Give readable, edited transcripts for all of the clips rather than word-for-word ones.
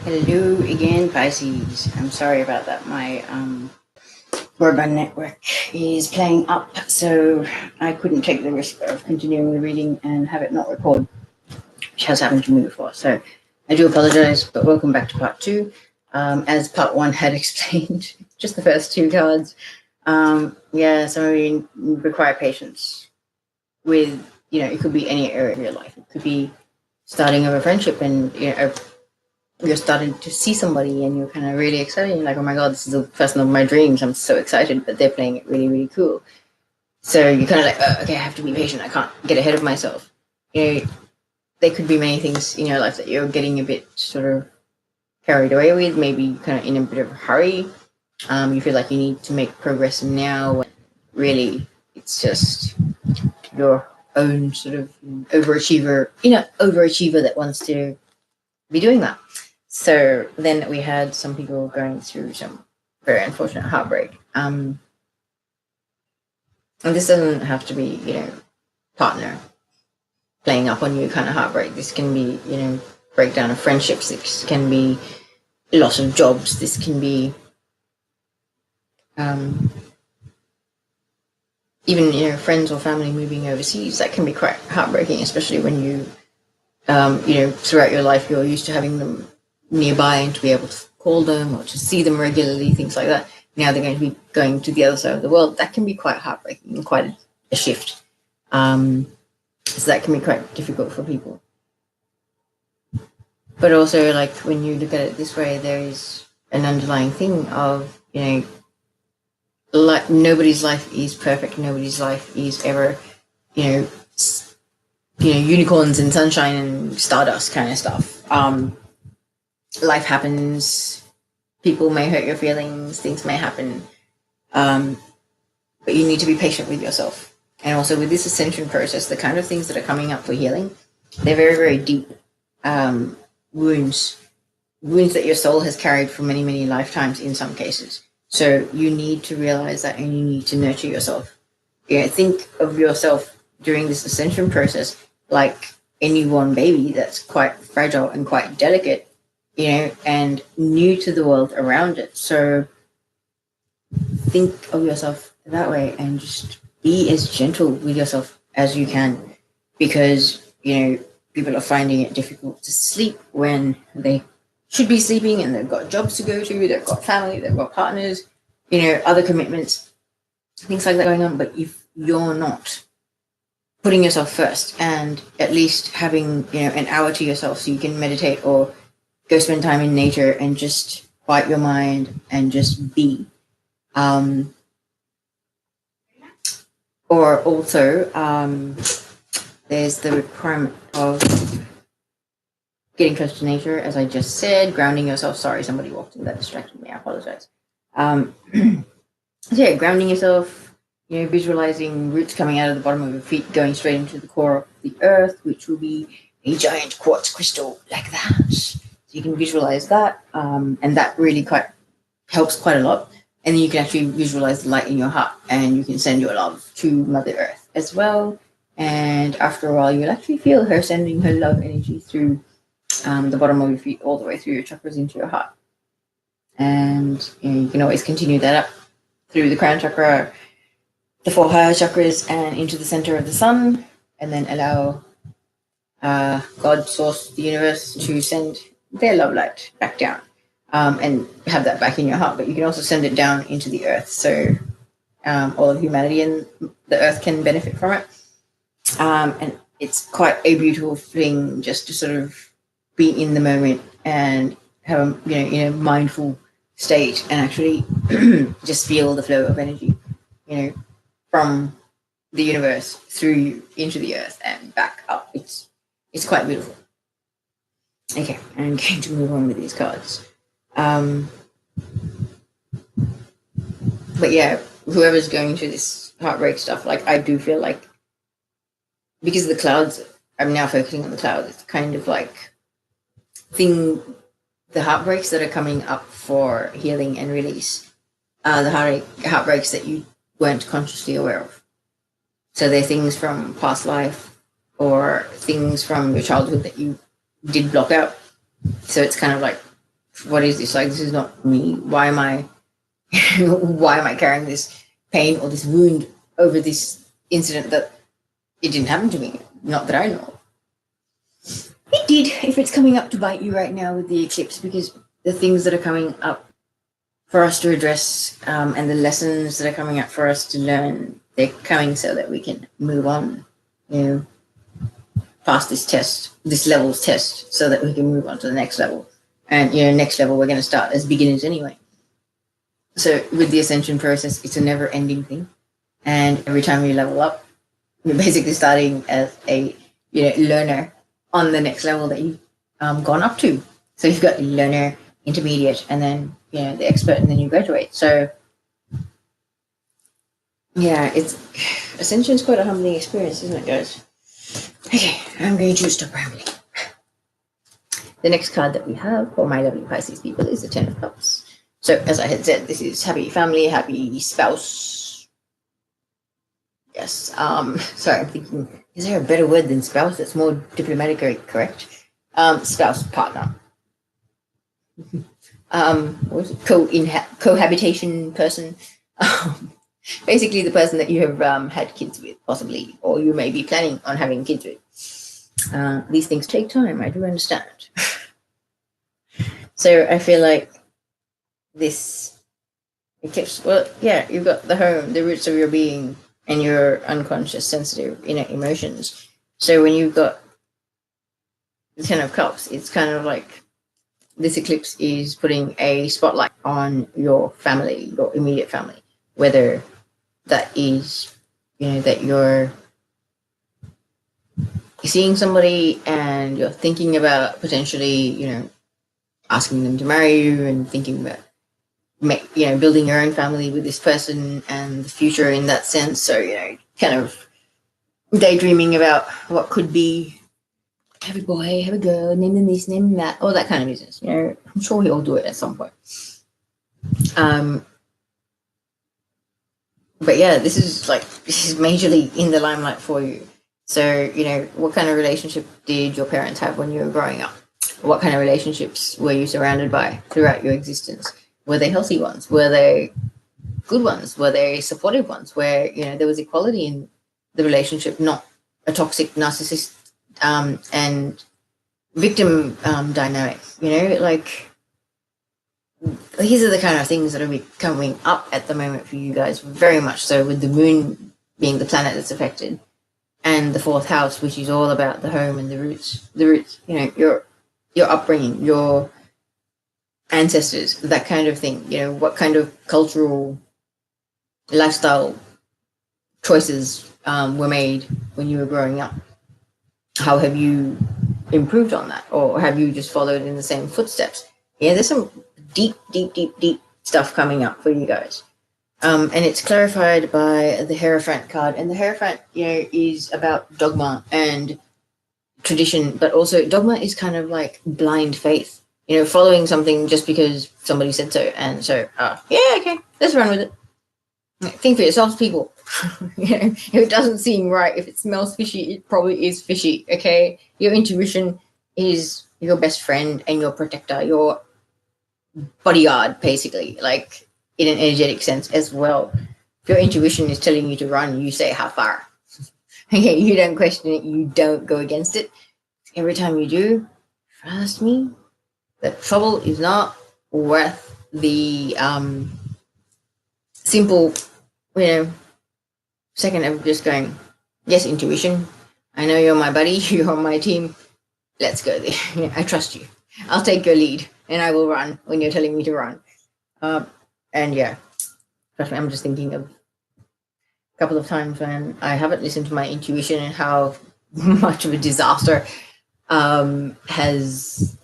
Hello again, Pisces. I'm sorry about that. My broadband network is playing up, so I couldn't take the risk of continuing the reading and have it not record, which has happened to me before. So I do apologize, but welcome back to part two. As part one had explained, just the first two cards. Yeah, some of you require patience with, it could be any area of your life. It could be starting of a friendship and, you're starting to see somebody and you're kind of really excited. You're like, oh my God, this is the person of my dreams. I'm so excited, but they're playing it really, really cool. So you're kind of like, oh, okay, I have to be patient. I can't get ahead of myself. There could be many things in your life that you're getting a bit sort of carried away with, maybe kind of in a bit of a hurry. You feel like you need to make progress now. Really, it's just your own sort of overachiever that wants to be doing that. So then we had some people going through some very unfortunate heartbreak. And this doesn't have to be, partner playing up on you kind of heartbreak. This can be, breakdown of friendships. This can be loss of jobs. This can be even, friends or family moving overseas. That can be quite heartbreaking, especially when you, throughout your life, you're used to having them nearby and to be able to call them or to see them regularly, things like that. Now they're going to be going to the other side of the world. That can be quite heartbreaking and quite a shift. So that can be quite difficult for people. But also, like, when you look at it this way, there is an underlying thing of, like, nobody's life is perfect. Nobody's life is ever, unicorns and sunshine and stardust kind of stuff. Life happens, people may hurt your feelings, things may happen, but you need to be patient with yourself. And also with this ascension process, the kind of things that are coming up for healing, they're very, very deep wounds that your soul has carried for many, many lifetimes in some cases. So you need to realize that and you need to nurture yourself. Think of yourself during this ascension process like a newborn baby that's quite fragile and quite delicate, and new to the world around it. So think of yourself that way and just be as gentle with yourself as you can, because, people are finding it difficult to sleep when they should be sleeping and they've got jobs to go to, they've got family, they've got partners, other commitments, things like that going on. But if you're not putting yourself first and at least having, an hour to yourself so you can meditate or go spend time in nature and just quiet your mind and just be. Or also, there's the requirement of getting close to nature, as I just said, grounding yourself. Sorry, somebody walked in that distracted me. I apologize. So yeah, grounding yourself, visualizing roots coming out of the bottom of your feet, going straight into the core of the earth, which will be a giant quartz crystal like that. So you can visualize that, and that really helps quite a lot. And then you can actually visualize the light in your heart, and you can send your love to Mother Earth as well. And after a while, you'll actually feel her sending her love energy through the bottom of your feet, all the way through your chakras into your heart. And you can always continue that up through the crown chakra, the 4 higher chakras, and into the center of the sun, and then allow God, Source, the universe, to send their love light back down, and have that back in your heart. But you can also send it down into the earth, so all of humanity and the earth can benefit from it. And it's quite a beautiful thing just to sort of be in the moment and have a mindful state and actually just feel the flow of energy, from the universe through you into the earth and back up. It's quite beautiful. Okay, I'm going to move on with these cards. But yeah, whoever's going through this heartbreak stuff, like, I do feel like, because of the clouds, I'm now focusing on the clouds. It's kind of like the heartbreaks that are coming up for healing and release are the heartbreaks that you weren't consciously aware of. So they're things from past life or things from your childhood that you did block out. So it's kind of like what is this? Like, this is not me. Why am I why am I carrying this pain or this wound over this incident that it didn't happen to me? Not that I know of. It did, if it's coming up to bite you right now with the eclipse, because the things that are coming up for us to address and the lessons that are coming up for us to learn, they're coming so that we can move on, past this test, this level's test, so that we can move on to the next level. And, next level, we're going to start as beginners anyway. So with the ascension process, it's a never-ending thing. And every time you level up, you're basically starting as a learner on the next level that you've gone up to. So you've got learner, intermediate, and then the expert, and then you graduate. So yeah, ascension is quite a humbling experience, isn't it, guys? Okay, I'm going to stop rambling. The next card that we have for my lovely Pisces people is the Ten of Cups. So, as I had said, this is happy family, happy spouse. Yes. Sorry, I'm thinking, is there a better word than spouse that's more diplomatically correct? Spouse, partner. What was it? Cohabitation person. Basically, the person that you have had kids with, possibly, or you may be planning on having kids with. These things take time, I do understand. So I feel like this eclipse, well, yeah, you've got the home, the roots of your being, and your unconscious, sensitive, inner emotions. So when you've got the Ten of Cups, it's kind of like this eclipse is putting a spotlight on your family, your immediate family, whether that is, that you're seeing somebody and you're thinking about potentially, asking them to marry you and thinking about, building your own family with this person and the future in that sense. So, kind of daydreaming about what could be, have a boy, have a girl, name them this, name them that, all that kind of business. I'm sure we all do it at some point. But yeah, this is majorly in the limelight for you. So, what kind of relationship did your parents have when you were growing up? What kind of relationships were you surrounded by throughout your existence? Were they healthy ones? Were they good ones? Were they supportive ones where, there was equality in the relationship, not a toxic narcissist and victim dynamic? These are the kind of things that are coming up at the moment for you guys, very much so, with the moon being the planet that's affected, and the fourth house, which is all about the home and the roots, your upbringing, your ancestors, that kind of thing. What kind of cultural lifestyle choices were made when you were growing up? How have you improved on that? Or have you just followed in the same footsteps? Yeah, there's some deep stuff coming up for you guys. And it's clarified by the Hierophant card. And the Hierophant, is about dogma and tradition, but also dogma is kind of like blind faith, following something just because somebody said so. And so, yeah, okay, let's run with it. Think for yourselves, people. If it doesn't seem right, if it smells fishy, it probably is fishy, okay? Your intuition is your best friend and your protector, your bodyguard, basically, like in an energetic sense as well. If your intuition is telling you to run, you say how far. Okay, you don't question it, you don't go against it. Every time you do, trust me, the trouble is not worth the simple, second of just going, yes, intuition, I know you're my buddy, you're on my team, let's go there. I trust you. I'll take your lead and I will run when you're telling me to run. And yeah, trust me, I'm just thinking of a couple of times when I haven't listened to my intuition and how much of a disaster has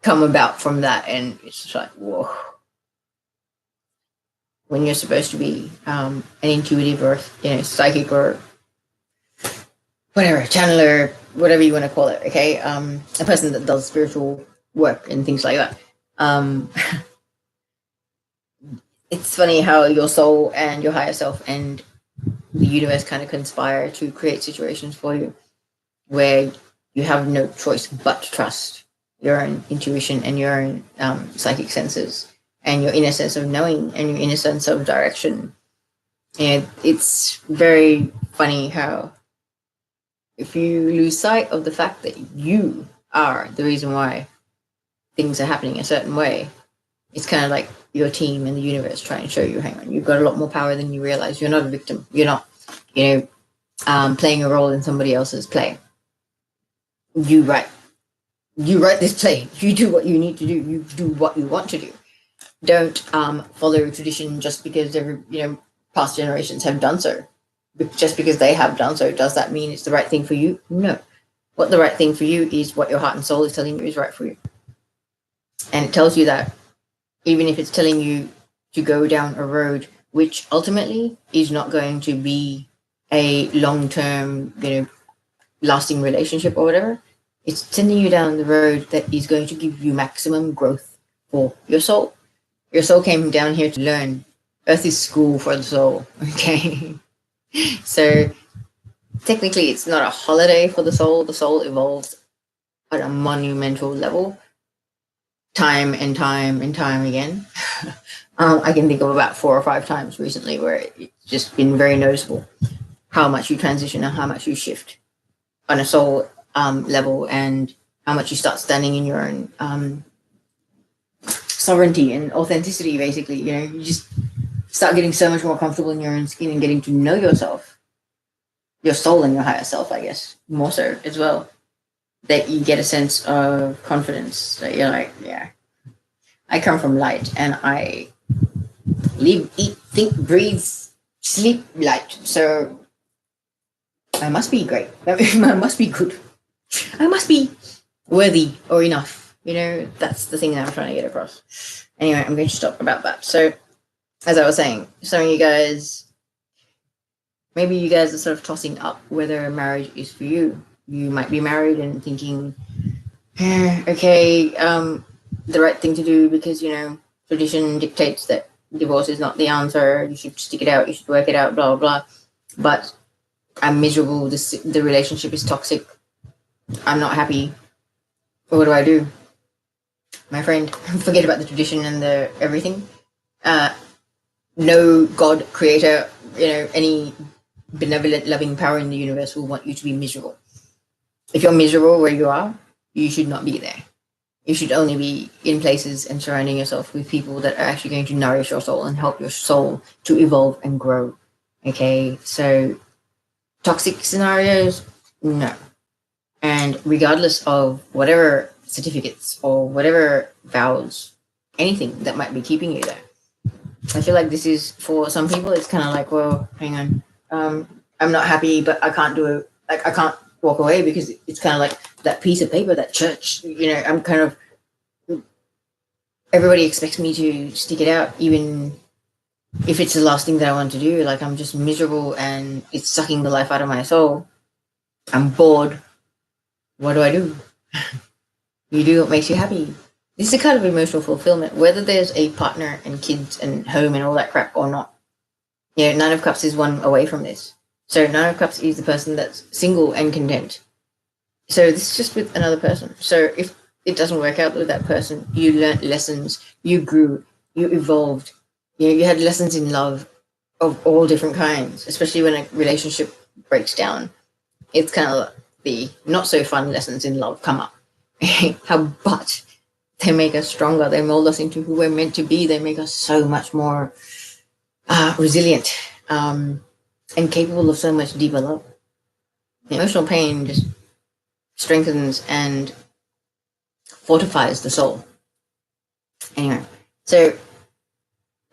come about from that. And it's just like, whoa. When you're supposed to be an intuitive or psychic or whatever, channeler, whatever you want to call it, okay? A person that does spiritual work and things like that. It's funny how your soul and your higher self and the universe kind of conspire to create situations for you where you have no choice but to trust. your own intuition and your own psychic senses and your inner sense of knowing and your inner sense of direction. And it's very funny how if you lose sight of the fact that you are the reason why things are happening a certain way, it's kind of like your team and the universe trying to show you, hang on, you've got a lot more power than you realize. You're not a victim. You're not, playing a role in somebody else's play. You write this play. You do what you need to do. You do what you want to do. Don't follow tradition just because past generations have done so. Just because they have done so, does that mean it's the right thing for you? No. What the right thing for you is what your heart and soul is telling you is right for you. And it tells you that even if it's telling you to go down a road which ultimately is not going to be a long-term, lasting relationship or whatever, it's sending you down the road that is going to give you maximum growth for your soul. Your soul came down here to learn. Earth is school for the soul, okay? So technically it's not a holiday for the soul. The soul evolves at a monumental level, time and time and time again. I can think of about 4 or 5 times recently where it's just been very noticeable how much you transition and how much you shift on a soul level, and how much you start standing in your own sovereignty and authenticity, basically. You just start getting so much more comfortable in your own skin and getting to know yourself, your soul and your higher self, I guess, more so as well. That you get a sense of confidence that you're like, yeah, I come from light and I live, eat, think, breathe, sleep light. So I must be great. I must be good. I must be worthy or enough. That's the thing that I'm trying to get across. Anyway, I'm going to stop about that. So, as I was saying, some of you guys, maybe you guys are sort of tossing up whether marriage is for you. You might be married and thinking, okay, the right thing to do because, tradition dictates that divorce is not the answer. You should stick it out. You should work it out, blah, blah, blah. But I'm miserable. The relationship is toxic. I'm not happy. What do I do? My friend, forget about the tradition and the everything. No God, creator, any benevolent, loving power in the universe will want you to be miserable. If you're miserable where you are, you should not be there. You should only be in places and surrounding yourself with people that are actually going to nourish your soul and help your soul to evolve and grow. Okay, so toxic scenarios, no. And regardless of whatever certificates or whatever vows, anything that might be keeping you there, I feel like this is, for some people, it's kind of like, well, hang on, I'm not happy, but I can't do it. Like, I can't walk away because it's kind of like that piece of paper, that church, I'm kind of, everybody expects me to stick it out, even if it's the last thing that I want to do. Like, I'm just miserable and it's sucking the life out of my soul. I'm bored. What do I do? You do what makes you happy. This is a kind of emotional fulfillment, whether there's a partner and kids and home and all that crap or not. Nine of Cups is one away from this. So Nine of Cups is the person that's single and content. So this is just with another person. So if it doesn't work out with that person, you learnt lessons, you grew, you evolved. You had lessons in love of all different kinds, especially when a relationship breaks down. It's kind of the not so fun lessons in love come up. But they make us stronger. They mold us into who we're meant to be. They make us so much more resilient and capable of so much deeper love. Emotional pain just strengthens and fortifies the soul. Anyway, so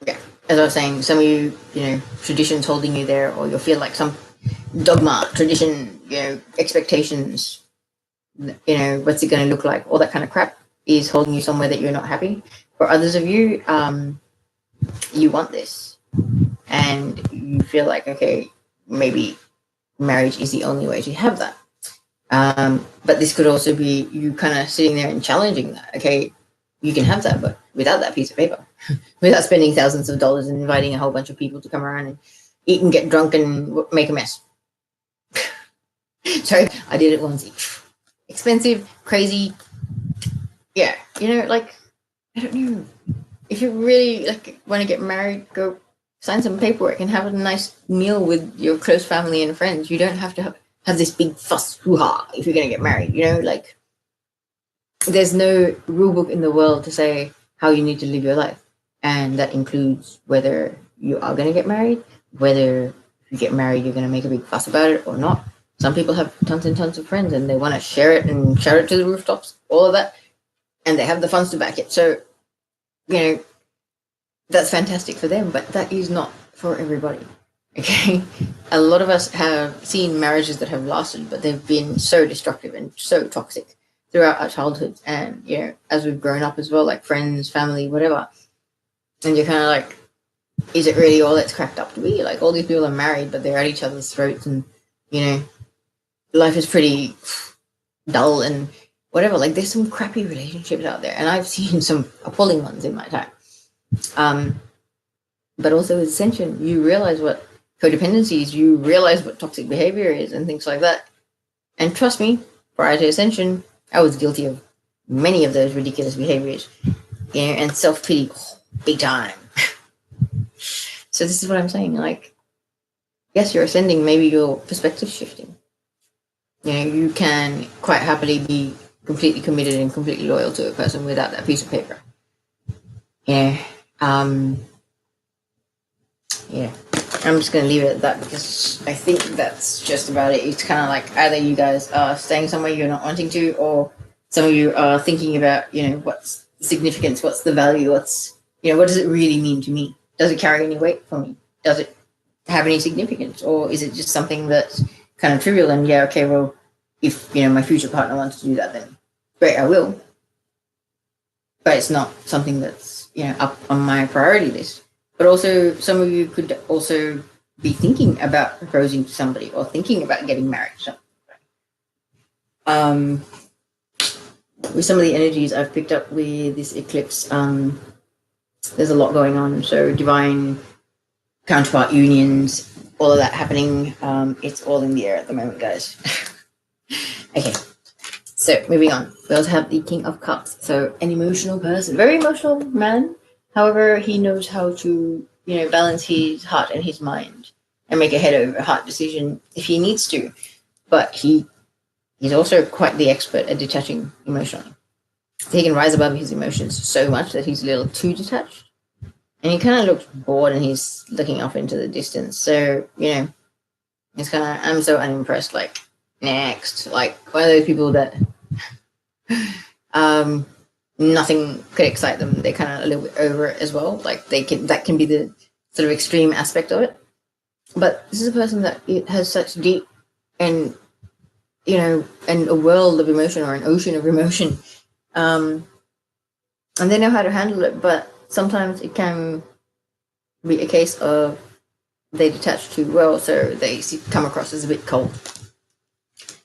yeah, as I was saying, some of you, traditions holding you there, or you'll feel like some dogma, tradition, expectations, what's it going to look like, all that kind of crap is holding you somewhere that you're not happy. For others of you, you want this and you feel like, okay, maybe marriage is the only way to have that. But this could also be you kind of sitting there and challenging that. Okay, you can have that, but without that piece of paper, without spending thousands of dollars and inviting a whole bunch of people to come around and eat and get drunk and make a mess. Sorry, I did it once. Expensive, crazy, yeah, like, I don't know. If you really like want to get married, go sign some paperwork and have a nice meal with your close family and friends. You don't have to have this big fuss hoo-ha if you're going to get married. Like, there's no rule book in the world to say how you need to live your life, and that includes whether you are going to get married, whether if you get married you're going to make a big fuss about it or not. Some people have tons and tons of friends and they want to share it and shout it to the rooftops, all of that, and they have the funds to back it. So, that's fantastic for them, but that is not for everybody. Okay, a lot of us have seen marriages that have lasted, but they've been so destructive and so toxic throughout our childhoods, and as we've grown up as well, like friends, family, whatever. And you're kind of like, is it really all it's cracked up to be? Like, all these people are married, but they're at each other's throats, and life is pretty dull and whatever. Like, there's some crappy relationships out there, and I've seen some appalling ones in my time. But also with ascension, you realize what codependency is, you realize what toxic behavior is, and things like that. And trust me, prior to ascension, I was guilty of many of those ridiculous behaviors, and self-pity, big time. So this is what I'm saying. Like, yes, you're ascending, maybe your perspective's shifting. You can quite happily be completely committed and completely loyal to a person without that piece of paper. I'm just going to leave it at that, because I think that's just about it. It's kind of like either you guys are staying somewhere you're not wanting to, or some of you are thinking about, what's the significance, what's the value, what does it really mean to me? Does it carry any weight for me? Does it have any significance? Or is it just something that's kind of trivial and, okay, well, if, my future partner wants to do that, then great, I will. But it's not something that's, up on my priority list. But also, some of you could also be thinking about proposing to somebody or thinking about getting married. With some of the energies I've picked up with this eclipse, there's a lot going on. So divine counterpart unions, all of that happening. It's all in the air at the moment, guys. Okay, so moving on. We also have the King of Cups. So an emotional person, very emotional man. However, he knows how to, balance his heart and his mind and make a head over heart decision if he needs to. But he's also quite the expert at detaching emotionally. So he can rise above his emotions so much that he's a little too detached. And he kind of looks bored and he's looking off into the distance. So, it's kind of, I'm so unimpressed, like, next. Like, one of those people that nothing could excite them. They're kind of a little bit over it as well. Like, that can be the sort of extreme aspect of it. But this is a person that has such deep and, and a world of emotion, or an ocean of emotion. And they know how to handle it, but sometimes it can be a case of they detach too well, so they come across as a bit cold.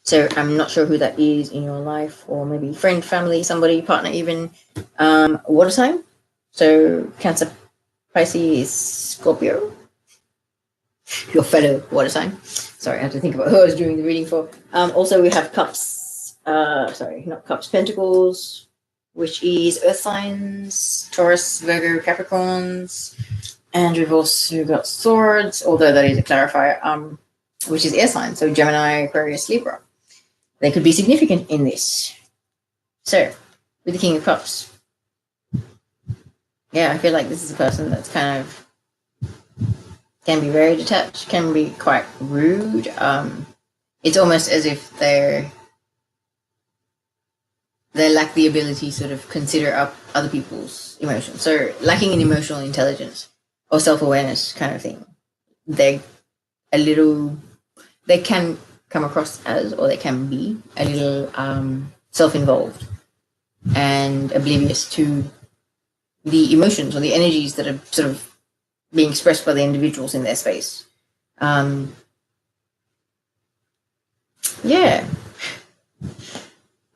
So I'm not sure who that is in your life, or maybe friend, family, somebody, partner even. Water sign. So Cancer, Pisces, Scorpio. Your fellow water sign. Sorry, I had to think about who I was doing the reading for. Also, we have cups. Not cups, pentacles, which is earth signs, Taurus, Virgo, Capricorns. And we've also got swords, although that is a clarifier, which is air signs. So Gemini, Aquarius, Libra. They could be significant in this. So, with the King of Cups, I feel like this is a person that's kind of can be very detached, can be quite rude. It's almost as if they lack the ability to sort of consider up other people's emotions. So, lacking in emotional intelligence or self-awareness kind of thing. They can come across as, or they can be, a little self-involved and oblivious to the emotions or the energies that are sort of being expressed by the individuals in their space. I'm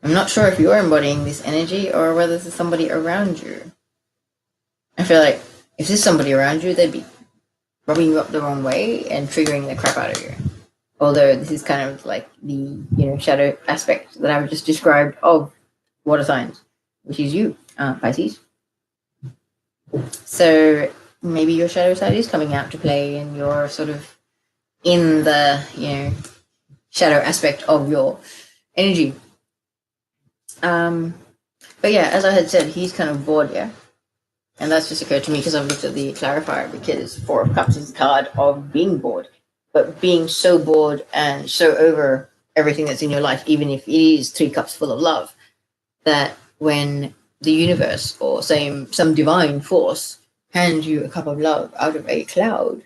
not sure if you're embodying this energy or whether this is somebody around you. I feel like if there's somebody around you, they'd be rubbing you up the wrong way and triggering the crap out of you. Although this is kind of like the shadow aspect that I've just described of water signs. which is you, Pisces. So maybe your shadow side is coming out to play, and you're sort of in the shadow aspect of your energy. But yeah, as I had said, he's kind of bored, yeah. And that's just occurred to me because I've looked at the clarifier, because Four of Cups is the card of being bored, but being so bored and so over everything that's in your life, even if it is 3 cups full of love, that when the universe or some divine force hands you a cup of love out of a cloud,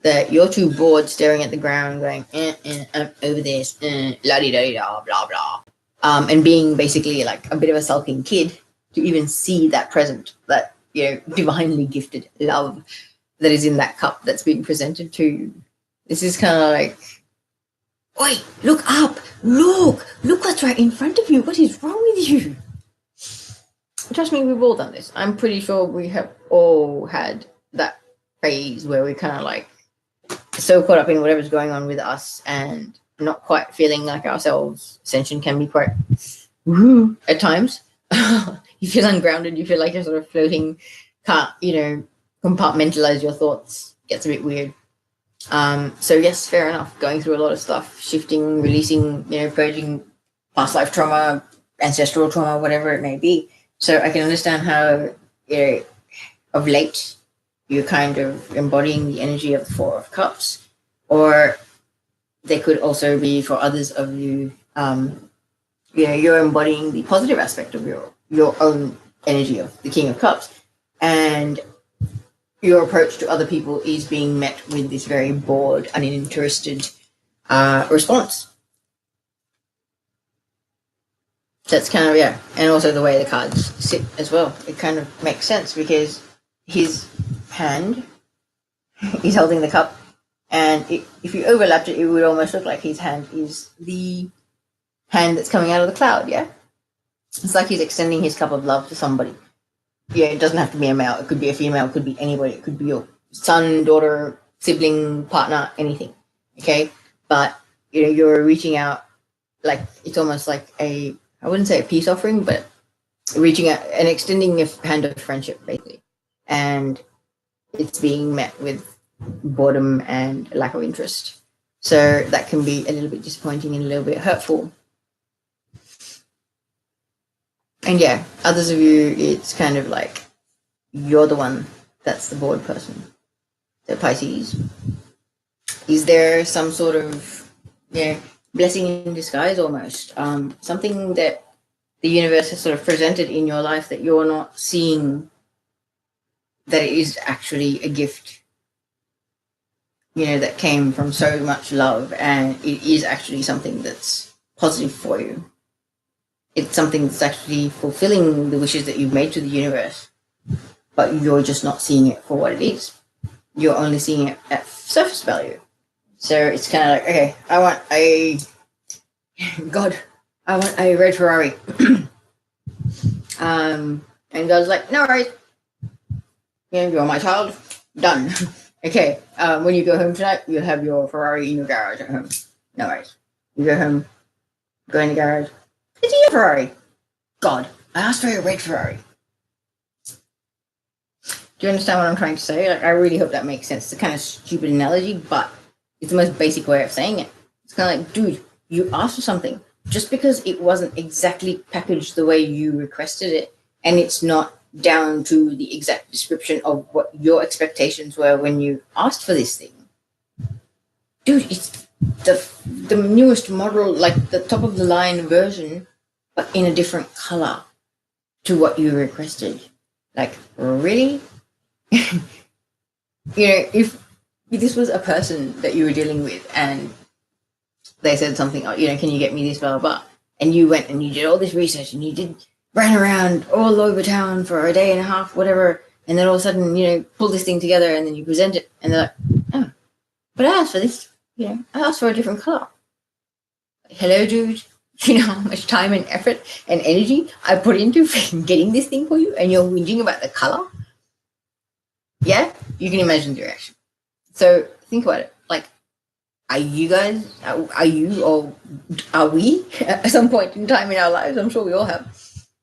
that you're too bored staring at the ground going, I'm over this, la-di-da-di-da, blah, blah. And being basically like a bit of a sulking kid to even see that present, that divinely gifted love that is in that cup that's being presented to you. This is kind of like, oi, look up, look what's right in front of you. What is wrong with you? Trust me, we've all done this. I'm pretty sure we have all had that phase where we're kind of like so caught up in whatever's going on with us and not quite feeling like ourselves. Ascension can be quite woo at times. You feel ungrounded. You feel like you're sort of floating. Can't compartmentalize your thoughts. Gets a bit weird. So yes, fair enough. Going through a lot of stuff, shifting, releasing, purging past life trauma, ancestral trauma, whatever it may be. So I can understand how, of late, you're kind of embodying the energy of the Four of Cups, or they could also be for others of you. You're embodying the positive aspect of your own energy of the King of Cups, and your approach to other people is being met with this very bored, uninterested response. That's kind of, and also the way the cards sit as well. It kind of makes sense because his hand, he's holding the cup, and if you overlapped it, it would almost look like his hand is the hand that's coming out of the cloud, yeah? It's like he's extending his cup of love to somebody. Yeah, it doesn't have to be a male. It could be a female. It could be anybody. It could be your son, daughter, sibling, partner, anything. Okay? But, you're reaching out, like, it's almost like I wouldn't say a peace offering, but reaching out and extending a hand of friendship, basically. And it's being met with boredom and lack of interest. So that can be a little bit disappointing and a little bit hurtful. And others of you, it's kind of like you're the one that's the bored person. So Pisces, is there some sort of blessing in disguise almost? Something that the universe has sort of presented in your life that you're not seeing, that it is actually a gift, that came from so much love, and it is actually something that's positive for you. It's something that's actually fulfilling the wishes that you've made to the universe, but you're just not seeing it for what it is. You're only seeing it at surface value. So it's kind of like, okay, I want a red Ferrari. And God's like, no worries. You're my child. Done. Okay, when you go home tonight, you'll have your Ferrari in your garage at home. No worries. You go home, go in the garage. It's a Ferrari. God, I asked for a red Ferrari. Do you understand what I'm trying to say? Like, I really hope that makes sense. It's a kind of stupid analogy, but it's the most basic way of saying it. It's kind of like, dude, you asked for something. Just because it wasn't exactly packaged the way you requested it, and it's not down to the exact description of what your expectations were when you asked for this thing. Dude, it's the newest model, like the top of the line version, but in a different color to what you requested. Like, really? If this was a person that you were dealing with and they said something, can you get me this, blah, blah, blah, and you went and you did all this research and you ran around all over town for a day and a half, whatever, and then all of a sudden, pull this thing together and then you present it and they're like, oh, but I asked for this. I asked for a different color. Hello, dude. You know how much time and effort and energy I put into getting this thing for you, and you're whinging about the color? Yeah? You can imagine the reaction. So think about it. Like, are you or are we at some point in time in our lives? I'm sure we all have.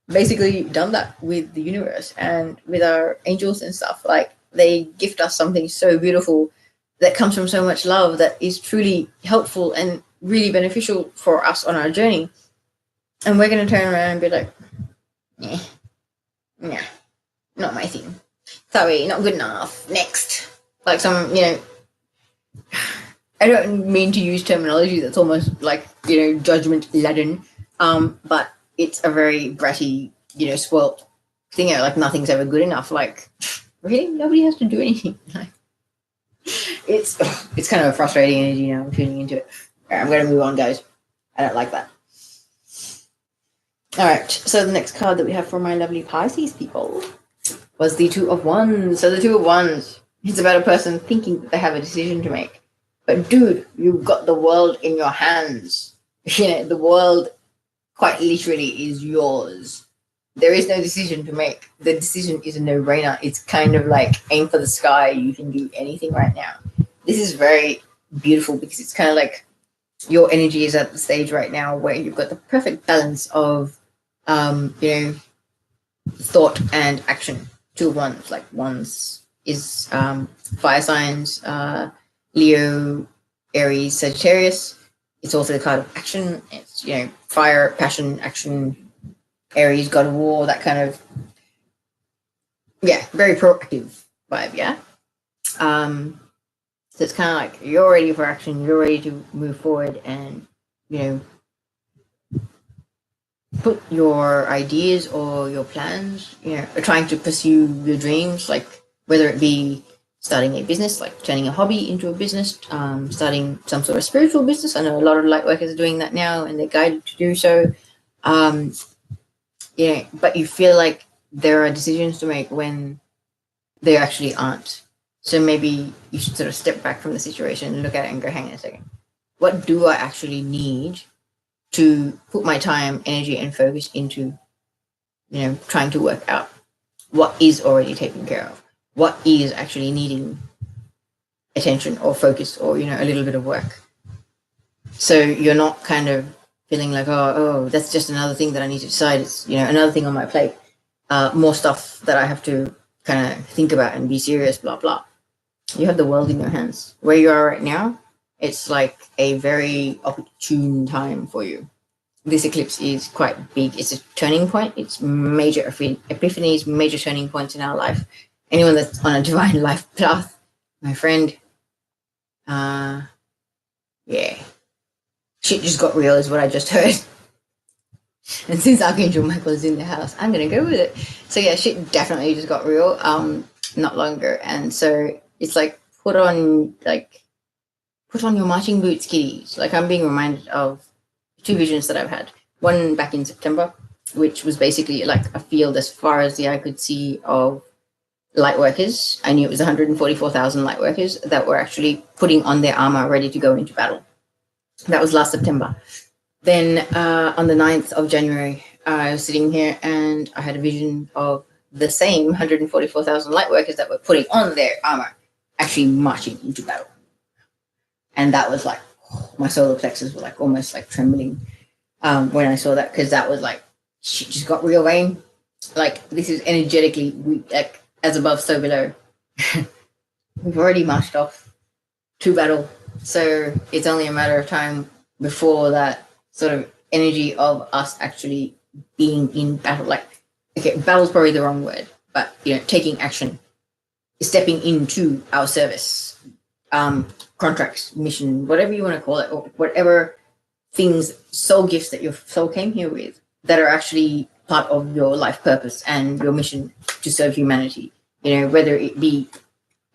basically done that with the universe and with our angels and stuff. Like, they gift us something so beautiful that comes from so much love that is truly helpful and really beneficial for us on our journey. And we're going to turn around and be like, eh, nah, not my thing. Sorry, not good enough. Next. Like some, I don't mean to use terminology that's almost like, judgment laden, but it's a very bratty, spoilt thing. Like, nothing's ever good enough. Like, really? Nobody has to do anything. Like, it's kind of a frustrating energy now. I'm tuning into it. All right, I'm going to move on, guys. I don't like that. All right, so the next card that we have for my lovely Pisces people was the Two of Wands. So the Two of Wands, it's about a person thinking that they have a decision to make. But dude, you've got the world in your hands. The world quite literally is yours. There is no decision to make. The decision is a no-brainer. It's kind of like aim for the sky. You can do anything right now. This is very beautiful because it's kind of like your energy is at the stage right now where you've got the perfect balance of, thought and action. Two of Wands, like Wands is fire signs, Leo, Aries, Sagittarius. It's also the card of action. It's, fire, passion, action, Aries, God of War, that kind of, very proactive vibe, yeah? So it's kind of like you're ready for action, you're ready to move forward and, put your ideas or your plans, trying to pursue your dreams, like whether it be starting a business, like turning a hobby into a business, starting some sort of spiritual business. I know a lot of light workers are doing that now and they're guided to do so. But you feel like there are decisions to make when there actually aren't. So maybe you should sort of step back from the situation and look at it and go, hang on a second. What do I actually need to put my time, energy, and focus into, trying to work out what is already taken care of, what is actually needing attention or focus or, a little bit of work. So you're not kind of feeling like, oh, that's just another thing that I need to decide. It's, another thing on my plate, more stuff that I have to kind of think about and be serious, blah, blah. You have the world in your hands. Where you are right now, it's like a very opportune time for you. This eclipse is quite big. It's a turning point. It's major epiphanies, major turning points in our life. Anyone that's on a divine life path, my friend, shit just got real is what I just heard. And since Archangel Michael is in the house, I'm going to go with it. So yeah, shit definitely just got real not long ago. And so it's like, put on your marching boots, kiddies. Like, I'm being reminded of two visions that I've had. One back in September, which was basically like a field as far as the eye could see of light workers. I knew it was 144,000 light workers that were actually putting on their armor ready to go into battle. That was last September. Then on the 9th of January, I was sitting here and I had a vision of the same 144,000 light workers that were putting on their armor actually marching into battle. And that was like, my solar plexus were like almost like trembling when I saw that, because that was like, shit just got real, Wayne. Like, this is energetically, like, as above, so below. We've already marched off to battle. So it's only a matter of time before that sort of energy of us actually being in battle. Like, okay, battle's probably the wrong word, but, taking action, stepping into our service, contracts, mission, whatever you want to call it, or whatever things, soul gifts that your soul came here with that are actually part of your life purpose and your mission to serve humanity. Whether it be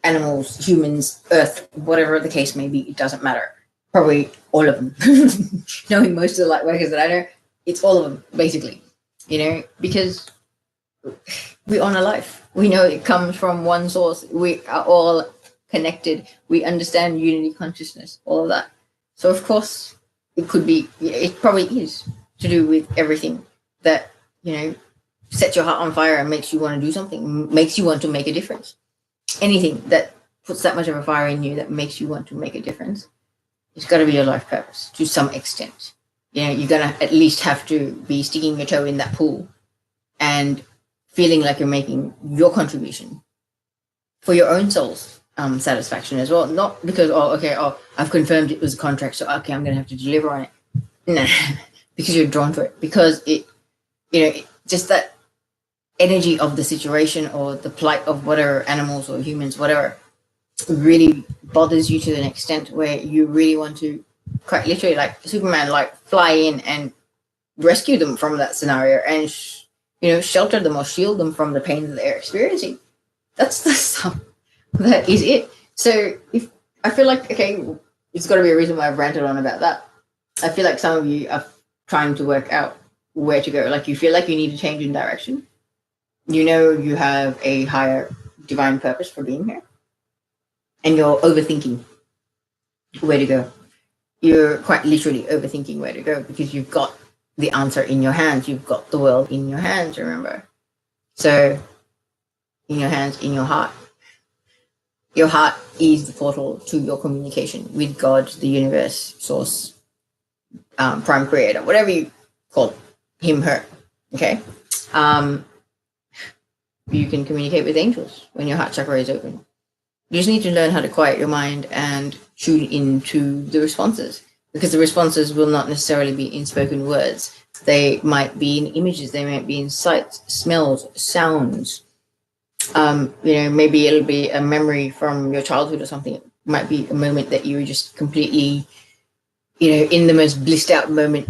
animals, humans, earth, whatever the case may be, it doesn't matter. Probably all of them. Knowing most of the light workers that I know, it's all of them, basically. Because we honor life. We know it comes from one source. We are all connected. We understand unity consciousness, all of that. So of course it probably is to do with everything that, sets your heart on fire and makes you want to do something, makes you want to make a difference. Anything that puts that much of a fire in you that makes you want to make a difference, it's got to be your life purpose to some extent. You're going to at least have to be sticking your toe in that pool and feeling like you're making your contribution for your own soul's satisfaction as well. Not because, I've confirmed it was a contract, so okay, I'm going to have to deliver on it. No, because you're drawn to it, because just that energy of the situation or the plight of whatever, animals or humans, whatever, really bothers you to an extent where you really want to, quite literally, like Superman, like fly in and rescue them from that scenario and shelter them or shield them from the pain that they're experiencing. That's the stuff. That is it. So if I feel like, okay, it's got to be a reason why I've ranted on about that. I feel like some of you are trying to work out where to go. Like you feel like you need to change in direction. You know you have a higher divine purpose for being here. And you're overthinking where to go. You're quite literally overthinking where to go because you've got the answer in your hands. You've got the world in your hands, remember? So, in your hands, in your heart. Your heart is the portal to your communication with God, the universe, source, prime creator, whatever you call him, her. Okay? You can communicate with angels when your heart chakra is open. You just need to learn how to quiet your mind and tune into the responses, because the responses will not necessarily be in spoken words. They might be in images. They might be in sights, smells, sounds. Maybe it'll be a memory from your childhood or something. It might be a moment that you were just completely, in the most blissed out moment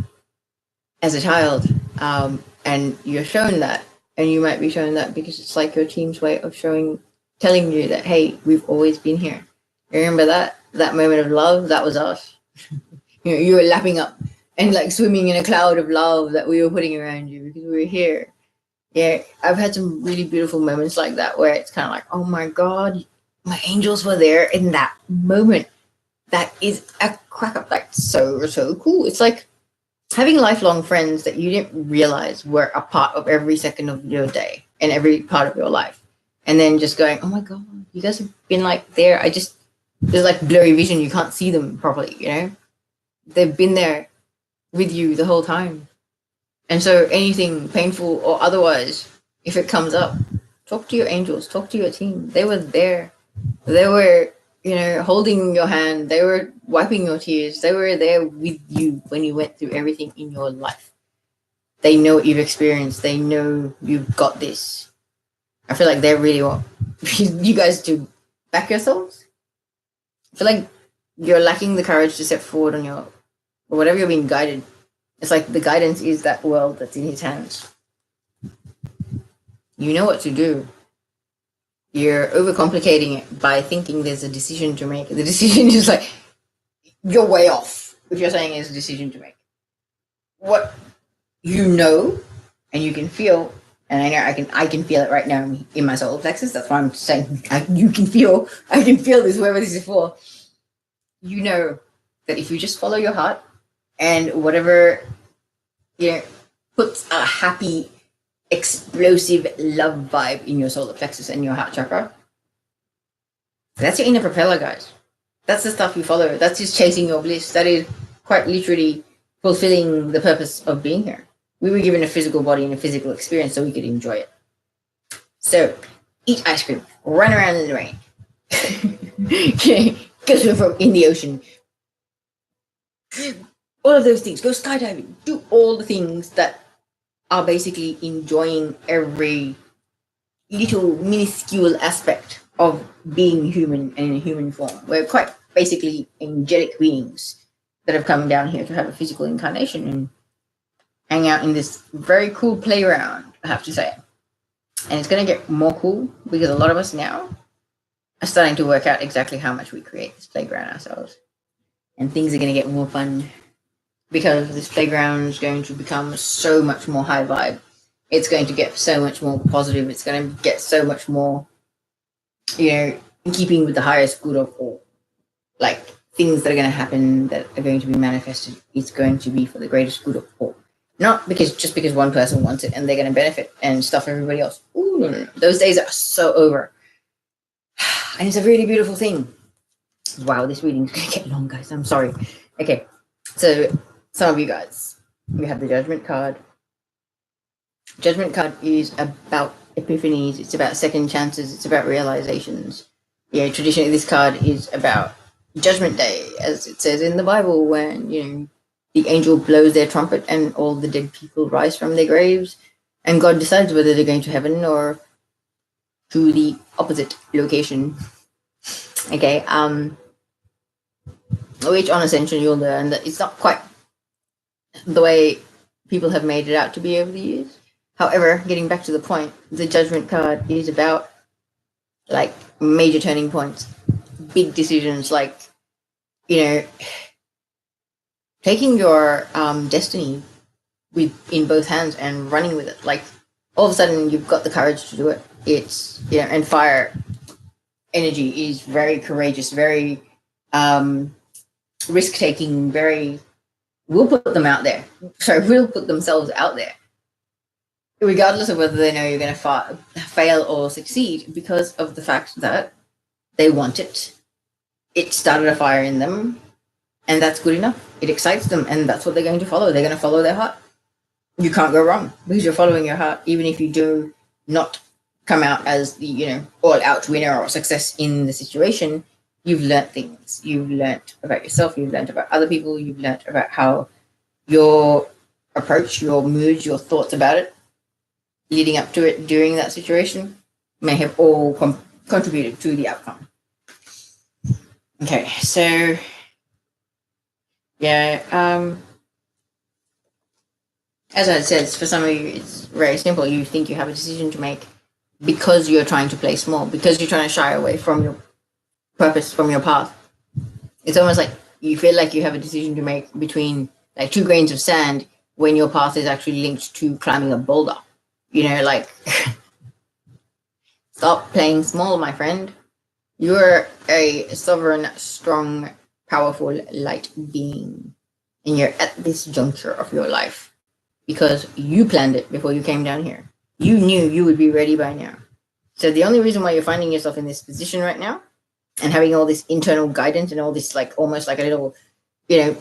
as a child. And you're shown that, and you might be shown that because it's like your team's way of telling you that, hey, we've always been here. Remember that moment of love? That was us. You were lapping up and like swimming in a cloud of love that we were putting around you because we were here. Yeah, I've had some really beautiful moments like that where it's kind of like, oh my God, my angels were there in that moment. That is a crack up, like so cool. It's like having lifelong friends that you didn't realize were a part of every second of your day and every part of your life. And then just going, oh my God, you guys have been like there. There's like blurry vision. You can't see them properly, They've been there with you the whole time. And so anything painful or otherwise, if it comes up, talk to your angels, talk to your team. They were there. They were, holding your hand. They were wiping your tears. They were there with you when you went through everything in your life. They know what you've experienced. They know you've got this. I feel like they really want you guys to back yourselves. I feel like you're lacking the courage to step forward on or whatever you're being guided. It's like the guidance is that world that's in his hands. You know what to do. You're overcomplicating it by thinking there's a decision to make. The decision is like, you're way off if you're saying there's a decision to make. What you know and you can feel, and I know I can feel it right now in my solar plexus. That's why I'm saying I can feel this, whoever this is for. You know that if you just follow your heart and whatever, puts a happy, explosive love vibe in your solar plexus and your heart chakra, that's your inner propeller, guys. That's the stuff you follow. That's just chasing your bliss. That is quite literally fulfilling the purpose of being here. We were given a physical body and a physical experience so we could enjoy it. So, eat ice cream, run around in the rain, go swim in the ocean. All of those things. Go skydiving. Do all the things that are basically enjoying every little minuscule aspect of being human and in a human form. We're quite basically angelic beings that have come down here to have a physical incarnation and hang out in this very cool playground, I have to say. And it's going to get more cool because a lot of us now are starting to work out exactly how much we create this playground ourselves. And things are going to get more fun because this playground is going to become so much more high vibe. It's going to get so much more positive. It's going to get so much more, in keeping with the highest good of all. Like, things that are going to happen that are going to be manifested, it's going to be for the greatest good of all. Not just because one person wants it and they're going to benefit and stuff everybody else. Ooh, no. Those days are so over. And it's a really beautiful thing. Wow, this reading's going to get long, guys. I'm sorry. Okay, so some of you guys, you have the Judgment card. Judgment card is about epiphanies. It's about second chances. It's about realizations. Yeah, traditionally this card is about Judgment Day, as it says in the Bible, when the angel blows their trumpet and all the dead people rise from their graves, and God decides whether they're going to heaven or to the opposite location. Okay, which on Ascension you'll learn that it's not quite the way people have made it out to be over the years. However, getting back to the point, the Judgment card is about like major turning points, big decisions, like taking your destiny in both hands and running with it. Like all of a sudden you've got the courage to do it. It's and fire energy is very courageous, very risk taking, very will put them out there. Will put themselves out there, regardless of whether they know you're going to fail or succeed, because of the fact that they want it. It started a fire in them, and that's good enough. It excites them, and that's what they're going to follow. They're going to follow their heart. You can't go wrong because you're following your heart, even if you do not come out as the all-out winner or success in the situation. You've learnt things. You've learnt about yourself. You've learnt about other people. You've learnt about how your approach, your moods, your thoughts about it, leading up to it during that situation, may have all contributed to the outcome. Okay, so yeah, as I said, for some of you, it's very simple. You think you have a decision to make because you're trying to play small, because you're trying to shy away from your purpose, from your path. It's almost like you feel like you have a decision to make between like 2 grains of sand when your path is actually linked to climbing a boulder. Like stop playing small, my friend. You're a sovereign, strong, powerful light being, and you're at this juncture of your life because you planned it before you came down here. You knew you would be ready by now. So the only reason why you're finding yourself in this position right now and having all this internal guidance and all this like almost like a little,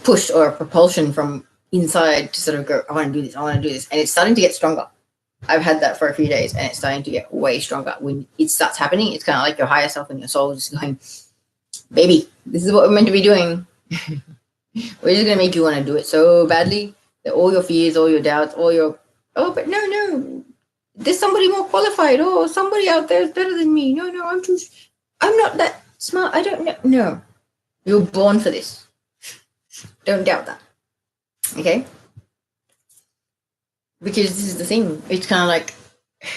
push or propulsion from inside to sort of go, I want to do this, I want to do this. And it's starting to get stronger. I've had that for a few days and it's starting to get way stronger. When it starts happening, it's kind of like your higher self and your soul just going, baby, this is what we're meant to be doing. We're just going to make you want to do it so badly that all your fears, all your doubts, but no, there's somebody more qualified. Oh, somebody out there is better than me. No, I'm not that smart. I don't know. No, you're born for this. Don't doubt that. Okay? Because this is the thing. It's kind of like,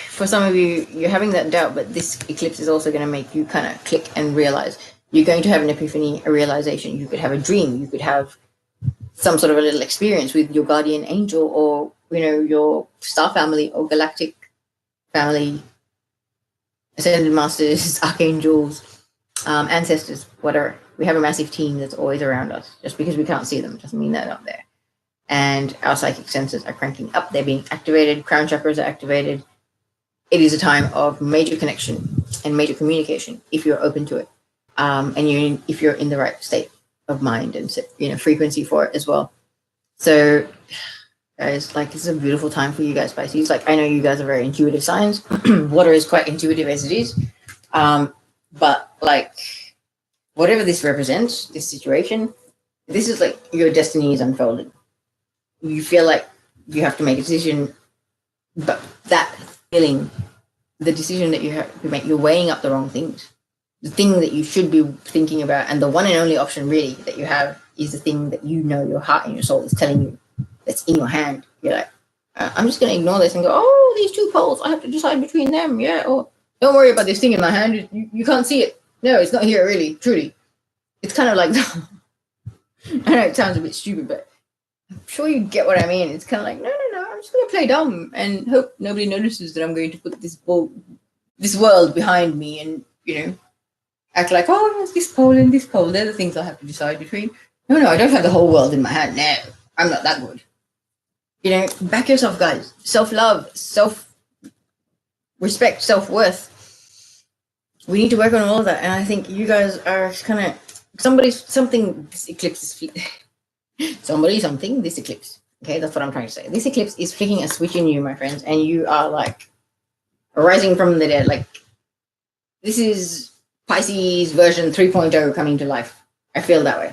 for some of you, you're having that doubt, but this eclipse is also going to make you kind of click and realize. You're going to have an epiphany, a realization. You could have a dream. You could have some sort of a little experience with your guardian angel or, your star family or galactic family, ascended masters, archangels, ancestors, whatever. We have a massive team that's always around us. Just because we can't see them doesn't mean they're not there. And our psychic senses are cranking up. They're being activated. Crown chakras are activated. It is a time of major connection and major communication if you're open to it. And if you're in the right state of mind and frequency for it as well. So guys, like, this is a beautiful time for you guys, Pisces. Like, I know you guys are very intuitive signs. Water is quite intuitive as it is. But like, whatever this represents, this situation, this is like your destiny is unfolding. You feel like you have to make a decision, but that feeling, the decision that you have to make, you're weighing up the wrong things. The thing that you should be thinking about, and the one and only option really that you have, is the thing that your heart and your soul is telling you that's in your hand. You're like, I'm just going to ignore this and go, oh, these 2 poles, I have to decide between them. Yeah, or don't worry about this thing in my hand. You can't see it. No, it's not here, really, truly. It's kind of like, I know it sounds a bit stupid, but I'm sure you get what I mean. It's kind of like, no, I'm just going to play dumb and hope nobody notices that I'm going to put this world behind me and, act like, oh, it's this pole and this pole. They're the things I have to decide between. No, I don't have the whole world in my hand. No, I'm not that good. Back yourself, guys. Self-love, self-respect, self-worth. We need to work on all of that. And I think you guys are kind of, this eclipse is, this eclipse. Okay, that's what I'm trying to say. This eclipse is flicking a switch in you, my friends, and you are like rising from the dead. Like, this is Pisces version 3.0 coming to life. I feel that way.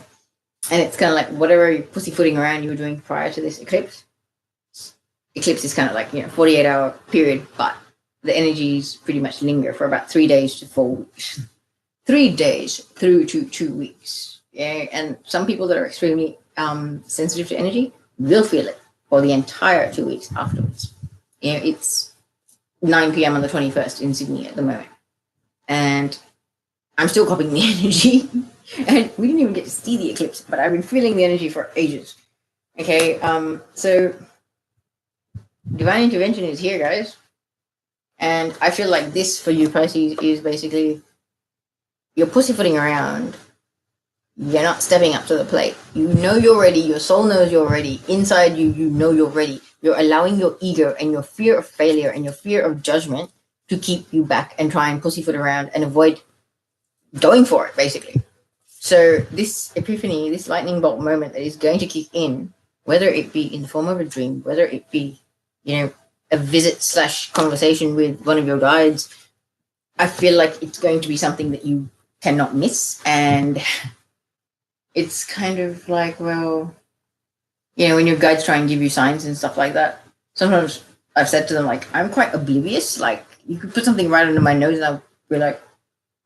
And it's kind of like whatever you pussyfooting around you were doing prior to this eclipse. Eclipse is kind of like, 48-hour period, but the energies pretty much linger for about 3 days to 4 weeks. 3 days through to 2 weeks. Yeah, and some people that are extremely sensitive to energy will feel it for the entire 2 weeks afterwards. It's 9 p.m. on the 21st in Sydney at the moment. And I'm still copying the energy. And we didn't even get to see the eclipse, but I've been feeling the energy for ages. Okay, so divine intervention is here, guys. And I feel like this for you, Pisces, is basically you're pussyfooting around. You're not stepping up to the plate. You know you're ready. Your soul knows you're ready. Inside you, you know you're ready. You're allowing your ego and your fear of failure and your fear of judgment to keep you back and try and pussyfoot around and avoid going for it, basically. So this epiphany, this lightning bolt moment that is going to kick in, whether it be in the form of a dream, whether it be, a visit / conversation with one of your guides, I feel like it's going to be something that you cannot miss. And it's kind of like, well, when your guides try and give you signs and stuff like that, sometimes I've said to them, like, I'm quite oblivious. Like, you could put something right under my nose and I'll be like,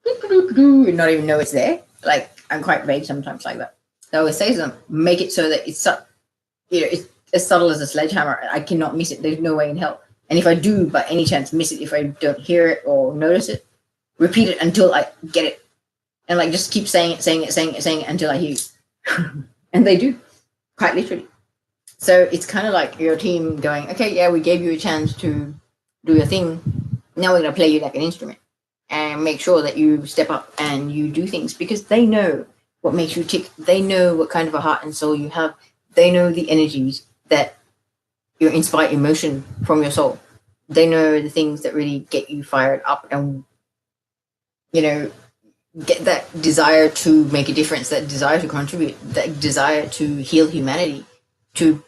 and not even know it's there. Like, I'm quite vague sometimes like that. So I always say to them, make it so that it's as subtle as a sledgehammer. I cannot miss it. There's no way in hell. And if I do, by any chance, miss it, if I don't hear it or notice it, repeat it until I get it. And like, just keep saying it until I hear you. And they do, quite literally. So it's kind of like your team going, okay, yeah, we gave you a chance to do your thing. Now we're going to play you like an instrument and make sure that you step up and you do things, because they know what makes you tick. They know what kind of a heart and soul you have. They know the energies that you inspire emotion from your soul. They know the things that really get you fired up and, get that desire to make a difference, that desire to contribute, that desire to heal humanity, to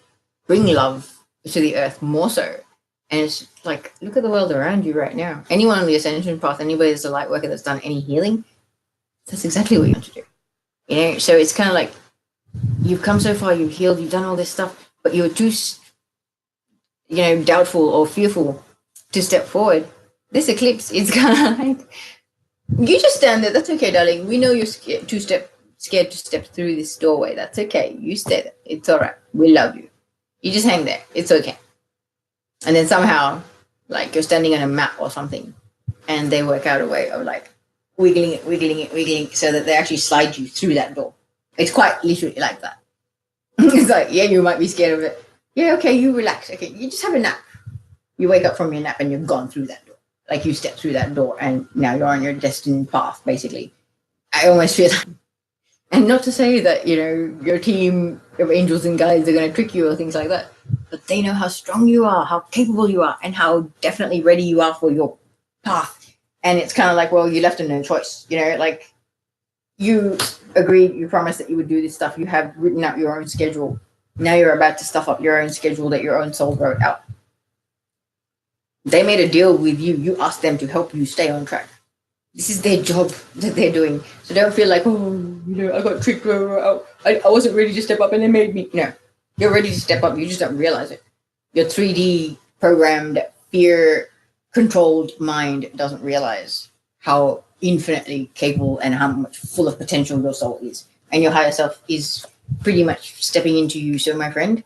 bring love to the earth more so. And it's like, look at the world around you right now. Anyone on the ascension path, anybody that's a light worker that's done any healing, that's exactly what you want to do. So it's kind of like, you've come so far, you've healed, you've done all this stuff, but you're too, doubtful or fearful to step forward. This eclipse is kind of like, you just stand there. That's okay, darling. We know you're scared to step through this doorway. That's okay. You stay there. It's all right. We love you. You just hang there. It's okay. And then somehow, like, you're standing on a mat or something, and they work out a way of like wiggling it so that they actually slide you through that door. It's quite literally like that. It's like, yeah, you might be scared of it. Yeah, okay, you relax. Okay, you just have a nap. You wake up from your nap and you're gone through that door. Like, you step through that door and now you're on your destined path, basically. I almost feel, and not to say that, your team of angels and guides are going to trick you or things like that, but they know how strong you are, how capable you are, and how definitely ready you are for your path. And it's kind of like, well, you left them no choice, like, you agreed, you promised that you would do this stuff. You have written out your own schedule. Now you're about to stuff up your own schedule that your own soul wrote out. They made a deal with you. You asked them to help you stay on track. This is their job that they're doing. So don't feel like, I got tricked. I wasn't ready to step up and they made me. No, you're ready to step up. You just don't realize it. Your 3D programmed, fear-controlled mind doesn't realize how infinitely capable and how much full of potential your soul is. And your higher self is pretty much stepping into you. So, my friend,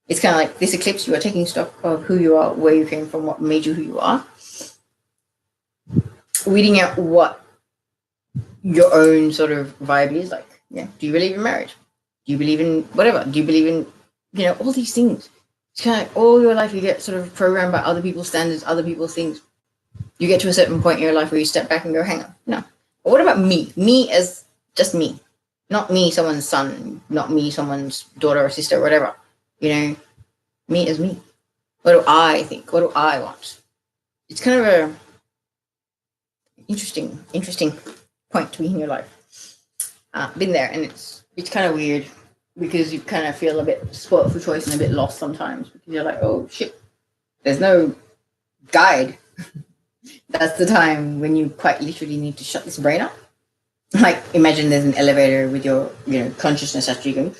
it's kind of like this eclipse, you are taking stock of who you are, where you came from, what made you who you are. Weeding out what your own sort of vibe is like. Yeah. Do you believe in marriage? Do you believe in whatever? Do you believe in, all these things? It's kind of like all your life you get sort of programmed by other people's standards, other people's things. You get to a certain point in your life where you step back and go, hang on, no. But what about me? Me as just me. Not me, someone's son. Not me, someone's daughter or sister or whatever. Me as me. What do I think? What do I want? It's kind of a interesting point to be in your life. Been there, and it's kind of weird. because you kind of feel a bit spoiled for choice and a bit lost sometimes because you're like, oh shit, there's no guide. That's the time when you quite literally need to shut this brain up. Like, imagine there's an elevator with your, consciousness actually going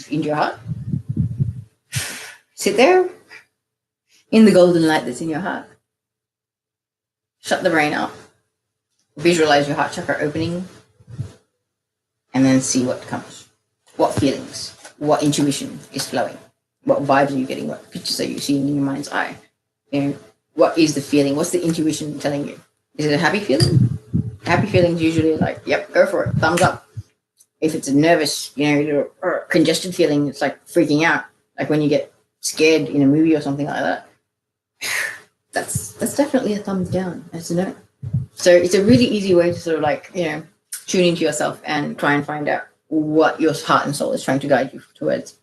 into your heart. Sit there in the golden light that's in your heart. Shut the brain up. Visualize your heart chakra opening. And then see what comes. What feelings, what intuition is flowing. What vibes are you getting? What pictures are you seeing in your mind's eye? What is the feeling? What's the intuition telling you? Is it a happy feeling? Happy feelings usually like, yep, go for it, thumbs up. If it's a nervous, congested feeling, it's like freaking out. Like when you get scared in a movie or something like that. That's definitely a thumbs down. That's a no. So it's a really easy way to sort of tune into yourself and try and find out what your heart and soul is trying to guide you towards.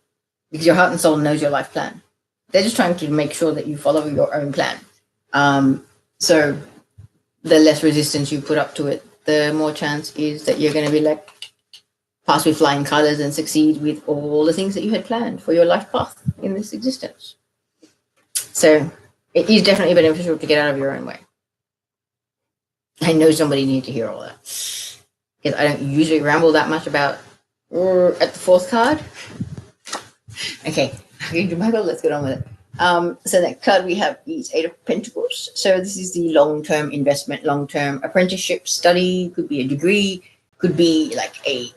Because your heart and soul knows your life plan. They're just trying to make sure that you follow your own plan. So the less resistance you put up to it, the more chance is that you're going to be like, pass with flying colors and succeed with all the things that you had planned for your life path in this existence. So it is definitely beneficial to get out of your own way. I know somebody needed to hear all that. Because I don't usually ramble that much about at the fourth card. Okay, Michael, let's get on with it. So next card we have is Eight of Pentacles. So this is the long-term investment, long-term apprenticeship, study, could be a degree, could be like a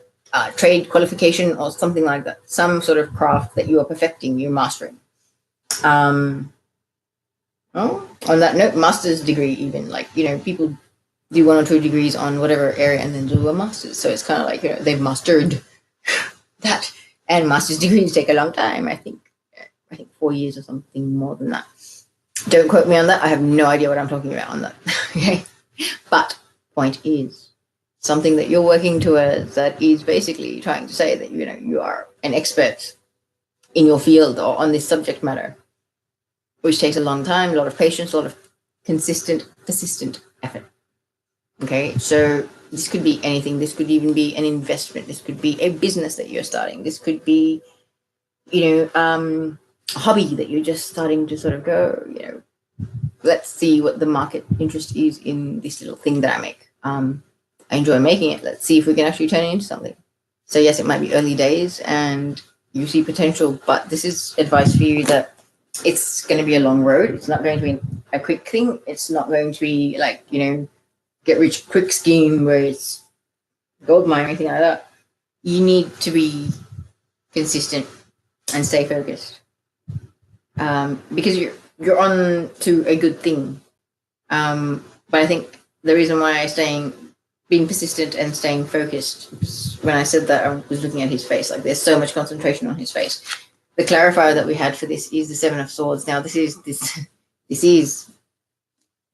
trade qualification or something like that. Some sort of craft that you are perfecting, you're mastering. On that note, master's degree even, people do 1 or 2 degrees on whatever area and then do a master's. So it's kind of like, they've mastered that. And master's degrees take a long time, I think 4 years or something more than that. Don't quote me on that. I have no idea what I'm talking about on that. Okay. But point is, something that you're working towards that is basically trying to say that, you are an expert in your field or on this subject matter, which takes a long time, a lot of patience, a lot of consistent, persistent effort. Okay, so this could be anything. This could even be an investment. This could be a business that you're starting. This could be, a hobby that you're just starting to sort of go, let's see what the market interest is in this little thing that I make. I enjoy making it. Let's see if we can actually turn it into something. So yes, it might be early days and you see potential, but this is advice for you that it's going to be a long road. It's not going to be a quick thing. It's not going to be like, get rich quick scheme where it's gold mine or anything like that. You need to be consistent and stay focused, because you're on to a good thing. But I think the reason why being persistent and staying focused, when I said that, I was looking at his face, like there's so much concentration on his face. The clarifier that we had for this is the Seven of Swords. Now this is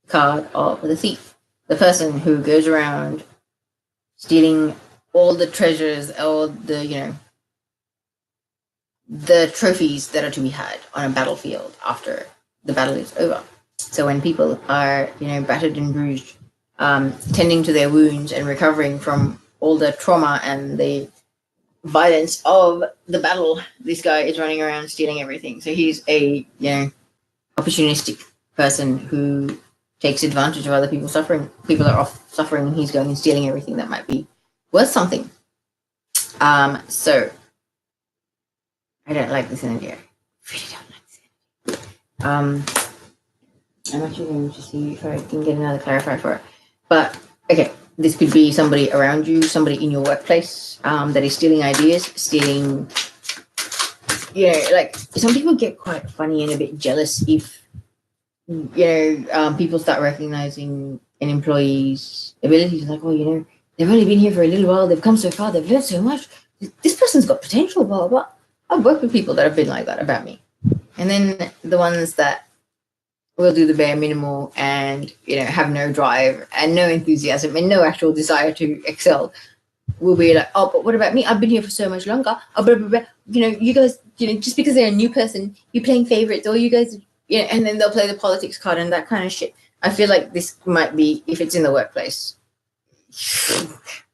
card of the thief. The person who goes around stealing all the treasures, all the, the trophies that are to be had on a battlefield after the battle is over. So when people are, battered and bruised, tending to their wounds and recovering from all the trauma and the violence of the battle, this guy is running around stealing everything. So he's a, opportunistic person who takes advantage of other people suffering. People are off suffering and he's going and stealing everything that might be worth something. So I don't like this energy. I really don't like this energy. I'm actually going to see if I can get another clarifier for it. But okay, this could be somebody around you, somebody in your workplace that is stealing ideas, stealing. Some people get quite funny and a bit jealous if people start recognizing an employee's abilities. Like, oh, they've only been here for a little while, they've come so far, they've learned so much. This person's got potential, blah, blah, blah. I've worked with people that have been like that about me. And then the ones that will do the bare minimal and, have no drive and no enthusiasm and no actual desire to excel will be like, oh, but what about me? I've been here for so much longer. Oh, blah, blah, blah. You guys, just because they're a new person, you're playing favorites, or you guys, and then they'll play the politics card and that kind of shit. I feel like this might be, if it's in the workplace,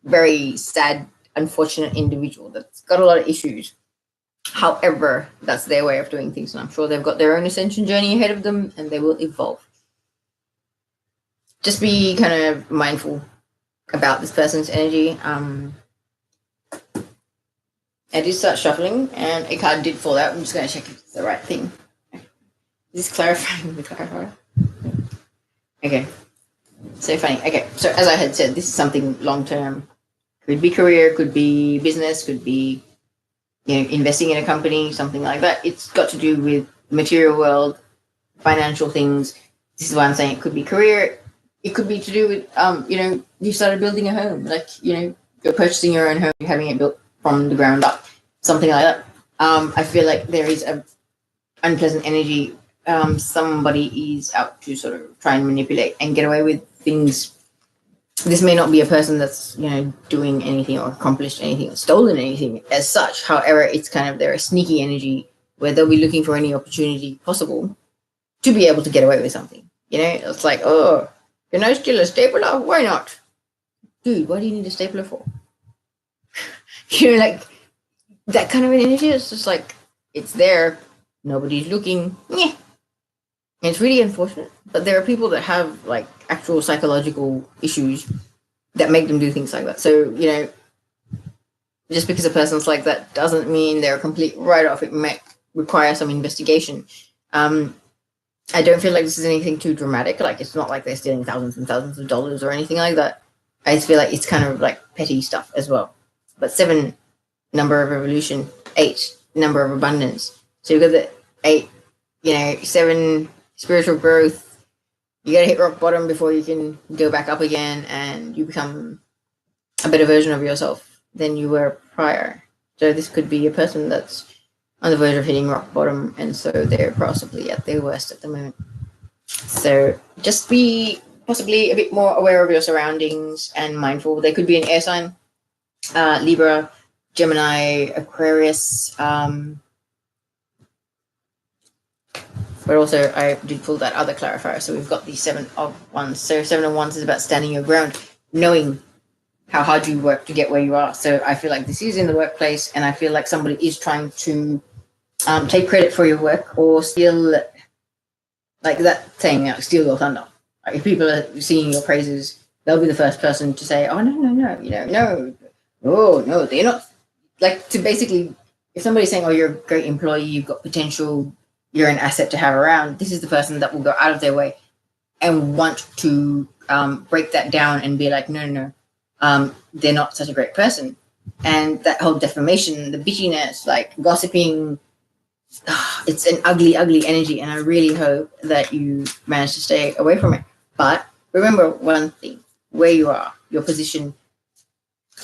very sad, unfortunate individual that's got a lot of issues However, that's their way of doing things, and I'm sure they've got their own ascension journey ahead of them, and they will evolve. Just be kind of mindful about this person's energy. I did start shuffling, and a card did fall out. I'm just going to check if it's the right thing. Is this clarifying the clarifier? Okay. So funny. Okay. So as I had said, this is something long-term. Could be career, could be business, could be, investing in a company, something like that. It's got to do with the material world, financial things. This is why I'm saying it could be career. It could be to do with, you started building a home, like, you're purchasing your own home, having it built from the ground up, something like that. I feel like there is a unpleasant energy. Somebody is out to sort of try and manipulate and get away with things. This may not be a person that's, doing anything or accomplished anything or stolen anything as such. However, it's kind of their sneaky energy where they'll be looking for any opportunity possible to be able to get away with something. It's like, oh, can I steal a stapler? Why not? Dude, what do you need a stapler for? Like that kind of an energy. It's just like, it's there. Nobody's looking. Yeah. It's really unfortunate, but there are people that have like actual psychological issues that make them do things like that. So, just because a person's like that doesn't mean they're a complete write-off. It might require some investigation. I don't feel like this is anything too dramatic. Like, it's not like they're stealing thousands and thousands of dollars or anything like that. I just feel like it's kind of like petty stuff as well. But 7, number of evolution. 8, number of abundance. So you've got the 8, 7, spiritual growth. You got to hit rock bottom before you can go back up again, and you become a better version of yourself than you were prior. So this could be a person that's on the verge of hitting rock bottom, and so they're possibly at their worst at the moment. So just be possibly a bit more aware of your surroundings and mindful. They could be an air sign, Libra, Gemini, Aquarius, but also I did pull that other clarifier. So we've got the 7 of Wands. So 7 of Wands is about standing your ground, knowing how hard you work to get where you are. So I feel like this is in the workplace, and I feel like somebody is trying to take credit for your work or steal, like that saying, steal your thunder. Like if people are singing your praises, they'll be the first person to say, oh, no, they're not. Like, to basically, if somebody's saying, oh, you're a great employee, you've got potential, you're an asset to have around, this is the person that will go out of their way and want to break that down and be like, no, they're not such a great person. And that whole defamation, the bitchiness, like gossiping, it's an ugly, ugly energy. And I really hope that you manage to stay away from it. But remember one thing, where you are, your position,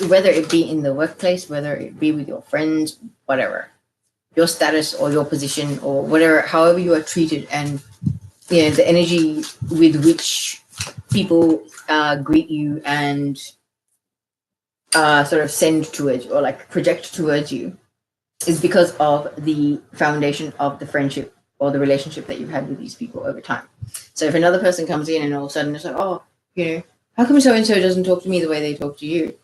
whether it be in the workplace, whether it be with your friends, whatever, your status or your position or whatever, however you are treated, and the energy with which people greet you and sort of send towards you or like project towards you is because of the foundation of the friendship or the relationship that you've had with these people over time. So if another person comes in and all of a sudden it's like, oh, how come so-and-so doesn't talk to me the way they talk to you?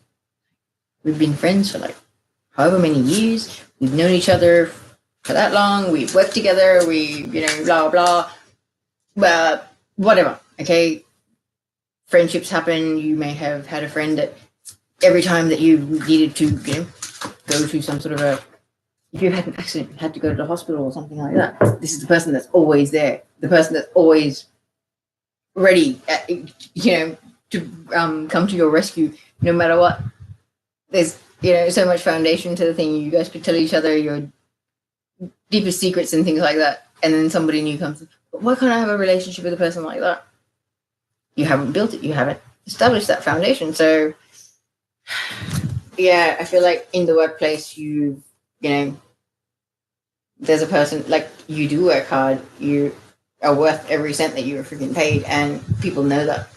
We've been friends for like however many years. We've known each other for that long. We've worked together. We, blah, blah. But whatever, okay? Friendships happen. You may have had a friend that every time that you needed to, go to some sort of if you had an accident, you had to go to the hospital or something like that, this is the person that's always there. The person that's always ready, to come to your rescue no matter what. There's, so much foundation to the thing. You guys could tell each other your deepest secrets and things like that. And then somebody new comes, but why can't I have a relationship with a person like that? You haven't built it. You haven't established that foundation. So, yeah, I feel like in the workplace, there's a person, like, you do work hard. You are worth every cent that you were freaking paid. And people know that.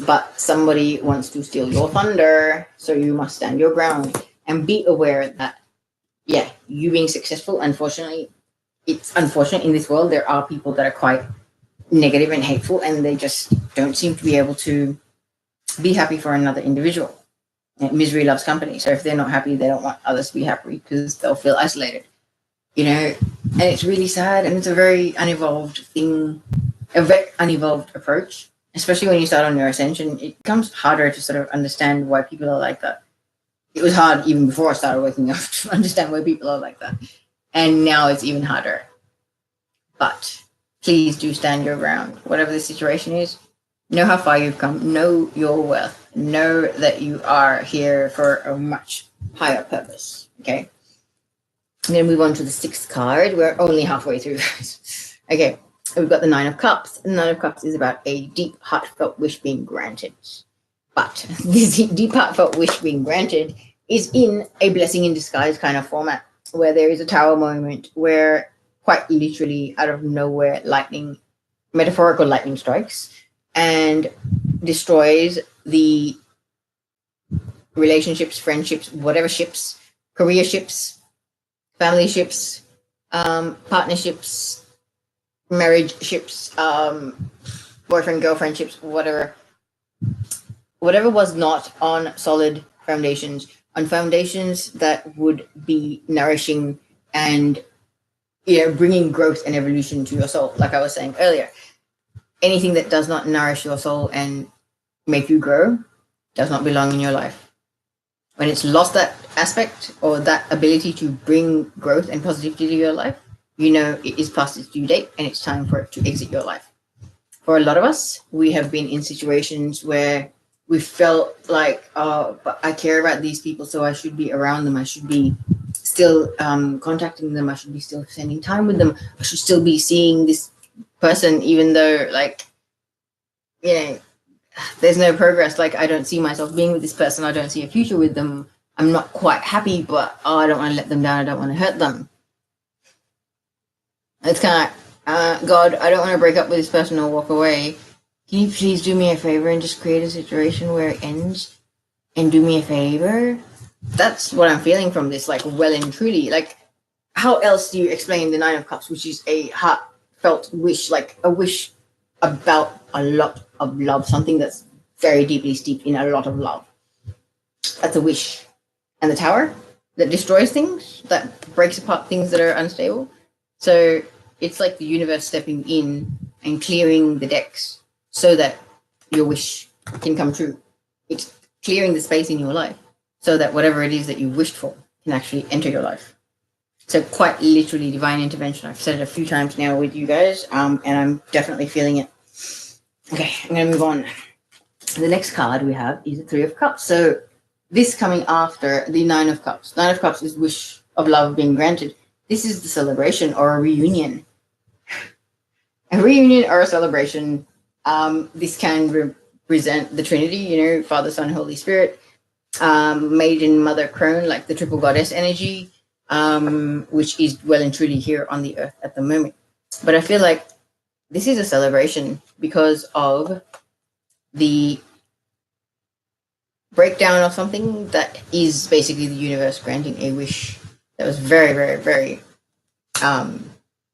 But somebody wants to steal your thunder, so you must stand your ground and be aware that, you being successful, unfortunately, it's unfortunate in this world, there are people that are quite negative and hateful, and they just don't seem to be able to be happy for another individual. And misery loves company. So if they're not happy, they don't want others to be happy because they'll feel isolated. and it's really sad, and it's a very unevolved thing, a very unevolved approach, especially when you start on your ascension. It becomes harder to sort of understand why people are like that. It was hard even before I started waking up to understand why people are like that. And now it's even harder. But please do stand your ground. Whatever the situation is, know how far you've come. Know your worth. Know that you are here for a much higher purpose. Okay? I'm going to move on to the 6th card. We're only halfway through, guys. Okay. We've got the 9 of Cups. The 9 of Cups is about a deep, heartfelt wish being granted. But this deep, heartfelt wish being granted is in a blessing in disguise kind of format, where there is a tower moment where quite literally out of nowhere lightning, metaphorical lightning, strikes and destroys the relationships, friendships, whatever ships, career ships, family ships, partnerships, marriage ships, boyfriend, girlfriend ships, whatever was not on solid foundations, on foundations that would be nourishing and bringing growth and evolution to your soul. Like I was saying earlier, anything that does not nourish your soul and make you grow does not belong in your life. When it's lost that aspect or that ability to bring growth and positivity to your life, it is past its due date and it's time for it to exit your life. For a lot of us, we have been in situations where we felt like, oh, but I care about these people, so I should be around them. I should be still contacting them. I should be still spending time with them. I should still be seeing this person, even though, there's no progress. Like, I don't see myself being with this person. I don't see a future with them. I'm not quite happy, but I don't want to let them down. I don't want to hurt them. It's kind of God, I don't want to break up with this person or walk away. Can you please do me a favor and just create a situation where it ends and do me a favor? That's what I'm feeling from this, well and truly. How else do you explain the 9 of Cups, which is a heartfelt wish, a wish about a lot of love, something that's very deeply steeped in a lot of love. That's a wish. And the Tower, that destroys things, that breaks apart things that are unstable. So it's like the universe stepping in and clearing the decks so that your wish can come true. It's clearing the space in your life so that whatever it is that you wished for can actually enter your life. So quite literally divine intervention. I've said it a few times now with you guys, and I'm definitely feeling it. Okay, I'm going to move on. The next card we have is the 3 of Cups. So this coming after the 9 of Cups. 9 of Cups is wish of love being granted. This is the celebration or a reunion. A reunion or a celebration. This can represent the Trinity, Father, Son, Holy Spirit, Maiden, Mother, Crone, like the triple goddess energy, which is well and truly here on the earth at the moment. But I feel like this is a celebration because of the breakdown of something that is basically the universe granting a wish that was very, very, very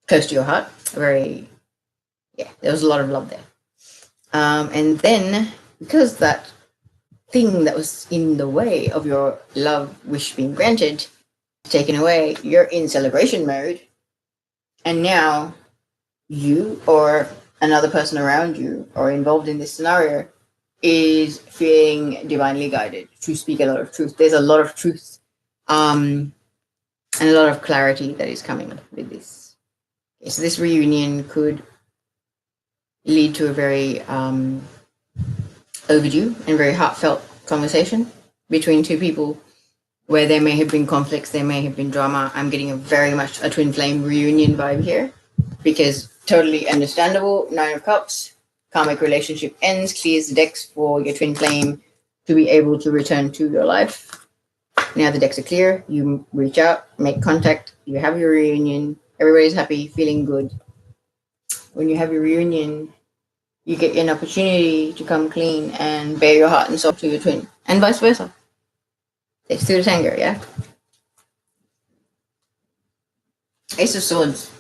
close to your heart. There was a lot of love there. And then, because that thing that was in the way of your love wish being granted, taken away, you're in celebration mode. And now you or another person around you or involved in this scenario is feeling divinely guided to speak a lot of truth. There's a lot of truth and a lot of clarity that is coming with this. Okay, so this reunion could lead to a very overdue and very heartfelt conversation between two people where there may have been conflicts, there may have been drama. I'm getting very much a twin flame reunion vibe here because totally understandable. 9 of Cups, karmic relationship ends, clears the decks for your twin flame to be able to return to your life. Now the decks are clear, you reach out, make contact, you have your reunion, everybody's happy, feeling good. When you have your reunion, you get an opportunity to come clean and bare your heart and soul to your twin, and vice versa. Takes two to tango, yeah? Ace of Swords,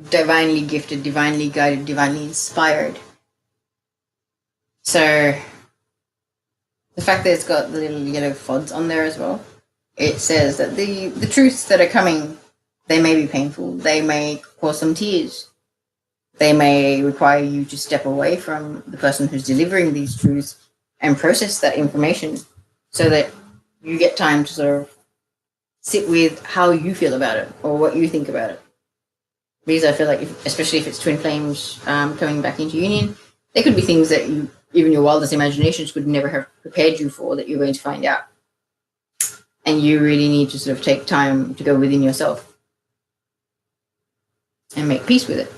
divinely gifted, divinely guided, divinely inspired. So the fact that it's got the little yellow fods on there as well, it says that the truths that are coming They may be painful. They may cause some tears. They may require you to step away from the person who's delivering these truths and process that information so that you get time to sort of sit with how you feel about it or what you think about it. Because I feel like, especially if it's twin flames coming back into union, there could be things that you, even your wildest imaginations could never have prepared you for that you're going to find out. And you really need to sort of take time to go within yourself and make peace with it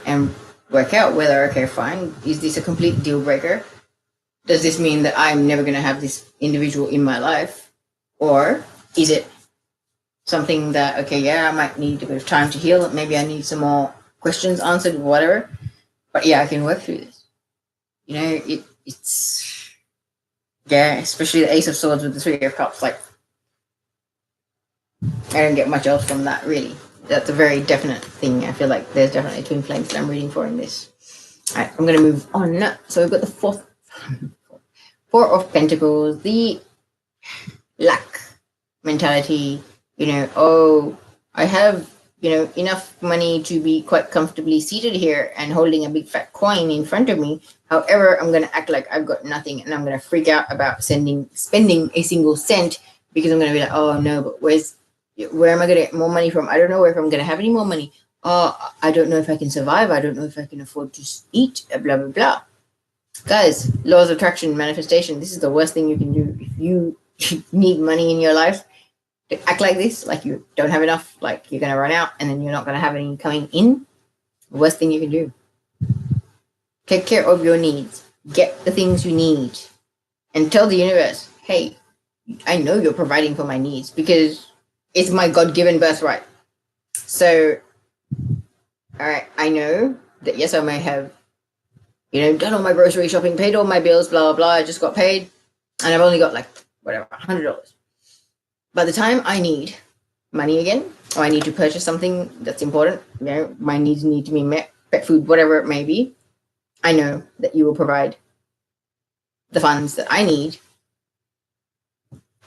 and work out whether, okay, fine, is this a complete deal breaker? Does this mean that I'm never going to have this individual in my life? Or is it something that, okay, yeah, I might need a bit of time to heal. Maybe I need some more questions answered, whatever. But yeah, I can work through this. You know, it's, yeah, especially the Ace of Swords with the Three of Cups. Like, I don't get much else from that, really. That's a very definite thing. I feel like there's definitely twin flames that I'm reading for in this. All right, I'm going to move on. So we've got the Four of Pentacles, the lack mentality. You know, oh, I have, you know, enough money to be quite comfortably seated here and holding a big fat coin in front of me. However, I'm going to act like I've got nothing and I'm going to freak out about spending a single cent because I'm going to be like, oh no, but where am I going to get more money from? I don't know if I'm going to have any more money. Oh, I don't know if I can survive. I don't know if I can afford to eat, blah, blah, blah. Guys, laws of attraction, manifestation, this is the worst thing you can do. If you need money in your life, to act like this, like you don't have enough, like you're going to run out and then you're not going to have any coming in. The worst thing you can do. Take care of your needs. Get the things you need. And tell the universe, hey, I know you're providing for my needs because it's my God-given birthright. So, all right, I know that, yes, I may have, you know, done all my grocery shopping, paid all my bills, blah, blah, blah. I just got paid and I've only got like, whatever, $100. By the time I need money again, or I need to purchase something that's important, you know, my needs need to be met, pet food, whatever it may be, I know that you will provide the funds that I need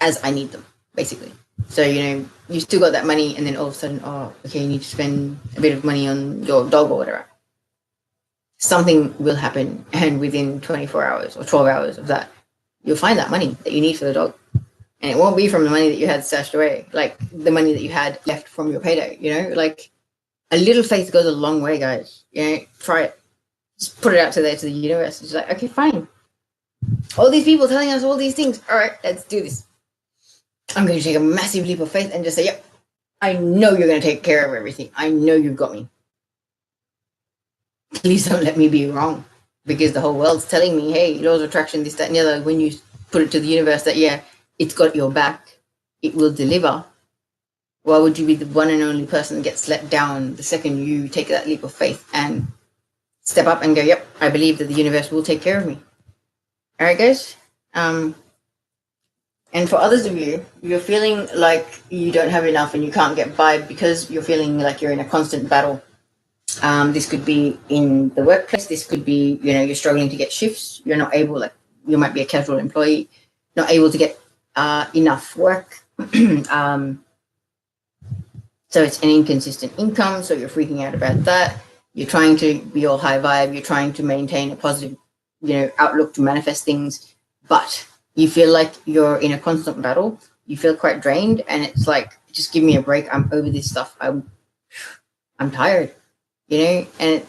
as I need them, basically. So, you know, you still got that money and then all of a sudden, oh, okay, you need to spend a bit of money on your dog or whatever. Something will happen, and within 24 hours or 12 hours of that, you'll find that money that you need for the dog. And it won't be from the money that you had stashed away, like the money that you had left from your payday, you know? Like, a little faith goes a long way, guys. You know, try it. Just put it out to the universe. It's like, okay, fine. All these people telling us all these things. All right, let's do this. I'm going to take a massive leap of faith and just say, yep, I know you're going to take care of everything. I know you've got me. Please don't let me be wrong. Because the whole world's telling me, hey, laws of attraction, this, that, and the other. When you put it to the universe that, yeah, it's got your back, it will deliver. Why would you be the one and only person that gets let down the second you take that leap of faith and step up and go, yep, I believe that the universe will take care of me. All right, guys? And for others of you, you're feeling like you don't have enough and you can't get by because you're feeling like you're in a constant battle. This could be in the workplace. This could be, you know, you're struggling to get shifts. You're not able, like, you might be a casual employee, not able to get enough work. So it's an inconsistent income. So you're freaking out about that. You're trying to be all high vibe. You're trying to maintain a positive, you know, outlook to manifest things, but you feel like you're in a constant battle. You feel quite drained, and it's like, just give me a break. I'm over this stuff. I'm tired, you know. And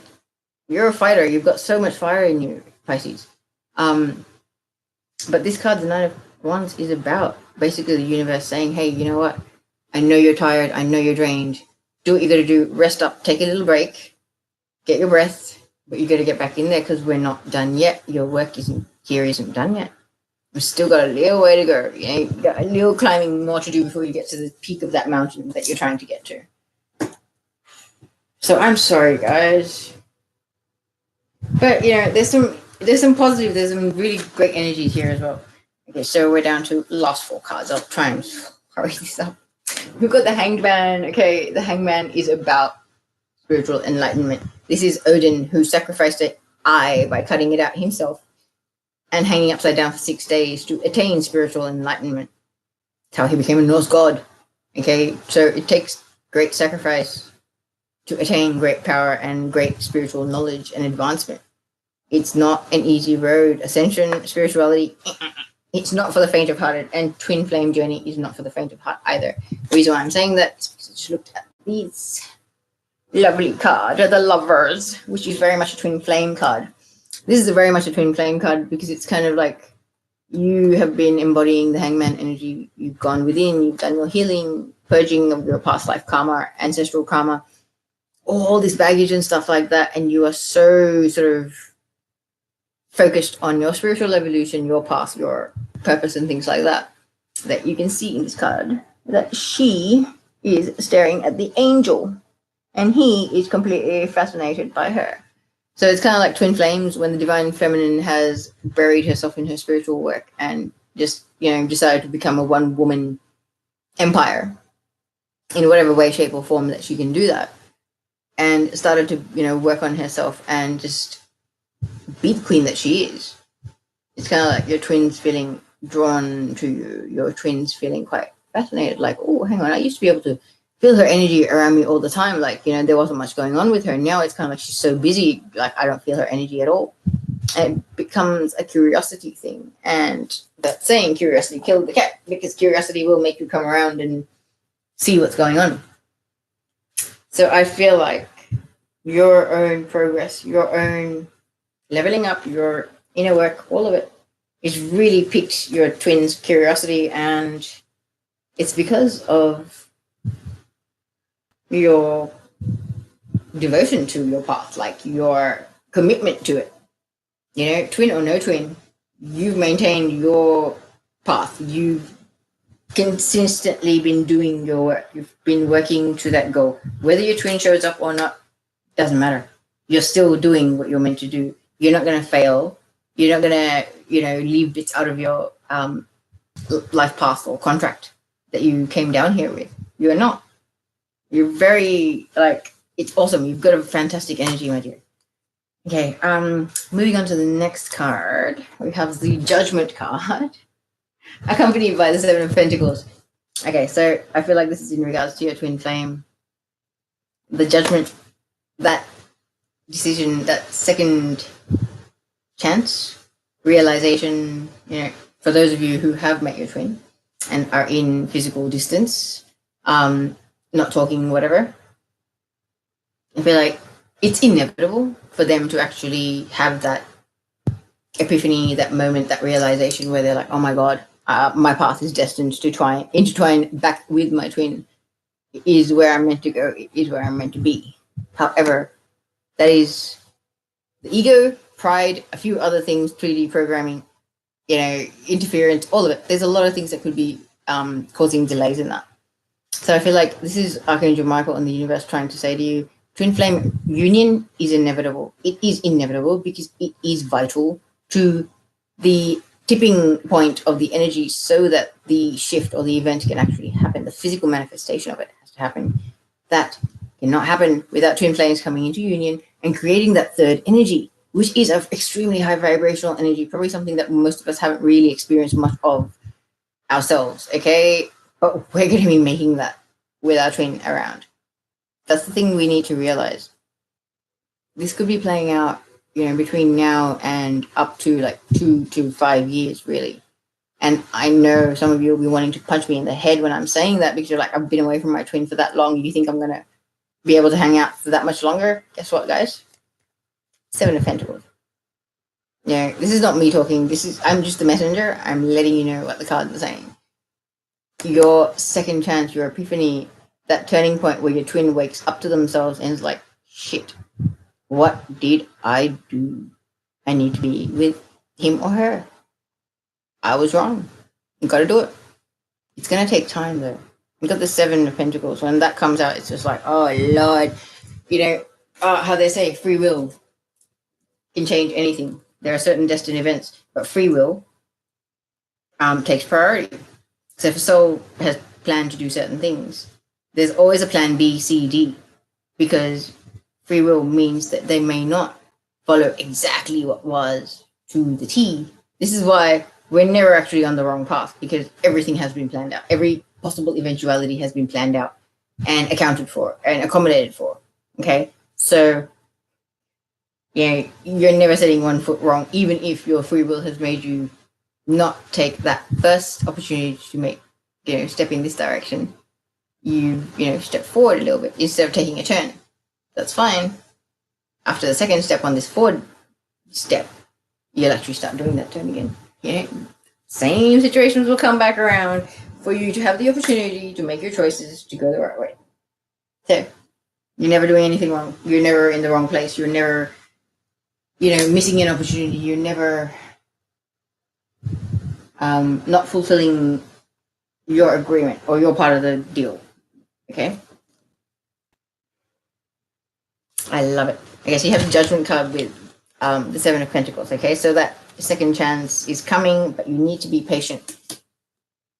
you're a fighter. You've got so much fire in you, Pisces. But this card, the Nine of Wands, is about basically the universe saying, hey, you know what? I know you're tired. I know you're drained. Do what you got to do. Rest up. Take a little break. Get your breath. But you got to get back in there because we're not done yet. Your work isn't done yet. We've still got a little way to go. You know, you've got a little climbing more to do before you get to the peak of that mountain that you're trying to get to. So I'm sorry, guys. But, you know, there's some positive, there's some really great energies here as well. Okay, so we're down to last four cards. I'll try and hurry this up. We've got the Hanged Man. Okay, the Hanged Man is about spiritual enlightenment. This is Odin, who sacrificed an eye by cutting it out himself and hanging upside down for 6 days to attain spiritual enlightenment. That's how he became a Norse god. Okay, so it takes great sacrifice to attain great power and great spiritual knowledge and advancement. It's not an easy road. Ascension, spirituality, it's not for the faint of hearted, and twin flame journey is not for the faint of heart either. The reason why I'm saying that is because I just looked at these lovely card, the Lovers, which is very much a twin flame card. This is very much a twin flame card because it's kind of like you have been embodying the Hangman energy. You've gone within, you've done your healing, purging of your past life karma, ancestral karma, all this baggage and stuff like that, and you are so sort of focused on your spiritual evolution, your path, your purpose, and things like that, that you can see in this card that she is staring at the angel and he is completely fascinated by her. So it's kind of like twin flames when the divine feminine has buried herself in her spiritual work and just, decided to become a one-woman empire in whatever way, shape, or form that she can do that, and started to, work on herself and just be the queen that she is. It's kind of like your twins feeling drawn to you, your twins feeling quite fascinated, like, oh, hang on, I used to be able to feel her energy around me all the time. Like, there wasn't much going on with her. Now it's kind of like she's so busy, like I don't feel her energy at all. And it becomes a curiosity thing. And that saying, curiosity killed the cat, because curiosity will make you come around and see what's going on. So I feel like your own progress, your own leveling up, your inner work, all of it is really piqued your twins' curiosity, and it's because of your devotion to your path, like your commitment to it. Twin or no twin, you've maintained your path. You've consistently been doing your work. You've been working to that goal. Whether your twin shows up or not, doesn't matter. You're still doing what you're meant to do. You're not going to fail. You're not going to, leave bits out of your life path or contract that you came down here with. You're not. You're very, it's awesome. You've got a fantastic energy, my dear. Okay, moving on to the next card. We have the Judgment card, accompanied by the Seven of Pentacles. Okay, so I feel like this is in regards to your twin flame. The Judgment, that decision, that second chance, realization, for those of you who have met your twin and are in physical distance, not talking, whatever, I feel like it's inevitable for them to actually have that epiphany, that moment, that realization where they're like, oh my God, my path is destined to try intertwine back with my twin. It is where I'm meant to go. It is where I'm meant to be. However, that is the ego, pride, a few other things, 3D programming, interference, all of it. There's a lot of things that could be causing delays in that. So I feel like this is Archangel Michael and the universe trying to say to you, twin flame union is inevitable. It is inevitable because it is vital to the tipping point of the energy so that the shift or the event can actually happen. The physical manifestation of it has to happen. That cannot happen without twin flames coming into union and creating that third energy, which is of extremely high vibrational energy, probably something that most of us haven't really experienced much of ourselves, okay? But we're going to be making that with our twin around. That's the thing we need to realize. This could be playing out, between now and up to like 2 to 5 years, really. And I know some of you will be wanting to punch me in the head when I'm saying that, because you're like, I've been away from my twin for that long. You think I'm going to be able to hang out for that much longer? Guess what, guys? Seven of Pentacles. This is not me talking. I'm just the messenger. I'm letting you know what the cards are saying. Your second chance, your epiphany, that turning point where your twin wakes up to themselves and is like, shit, what did I do? I need to be with him or her. I was wrong. You got to do it. It's going to take time, though. You got the Seven of Pentacles. When that comes out, it's just like, oh, Lord. How they say, free will can change anything. There are certain destined events, but free will takes priority. So if a soul has planned to do certain things, there's always a plan B, C, D, because free will means that they may not follow exactly what was to the T. This is why we're never actually on the wrong path, because everything has been planned out. Every possible eventuality has been planned out and accounted for and accommodated for. Okay, so yeah, you're never setting one foot wrong, even if your free will has made you not take that first opportunity to make, step in this direction. You step forward a little bit instead of taking a turn. That's fine. After the second step on this forward step, you'll actually start doing that turn again. Same situations will come back around for you to have the opportunity to make your choices to go the right way. So you're never doing anything wrong. You're never in the wrong place. You're never, missing an opportunity. You're never not fulfilling your agreement or your part of the deal. Okay? I love it. Okay, so you have the Judgment card with the Seven of Pentacles. Okay, so that second chance is coming, but you need to be patient.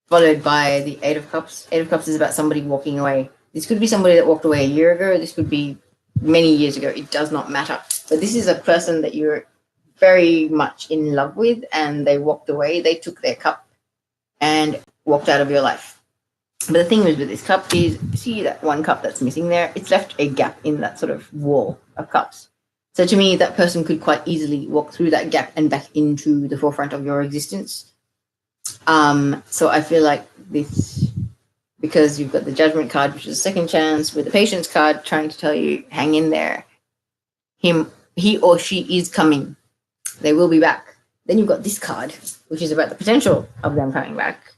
Followed by the Eight of Cups. Eight of Cups is about somebody walking away. This could be somebody that walked away a year ago. This could be many years ago. It does not matter. But this is a person that you're very much in love with, and they walked away. They took their cup and walked out of your life. But the thing is with this cup is, see that one cup that's missing there? It's left a gap in that sort of wall of cups. So to me, that person could quite easily walk through that gap and back into the forefront of your existence. So I feel like this, because you've got the Judgment card, which is a second chance, with the Patience card trying to tell you, hang in there. He or she is coming. They will be back. Then you've got this card, which is about the potential of them coming back.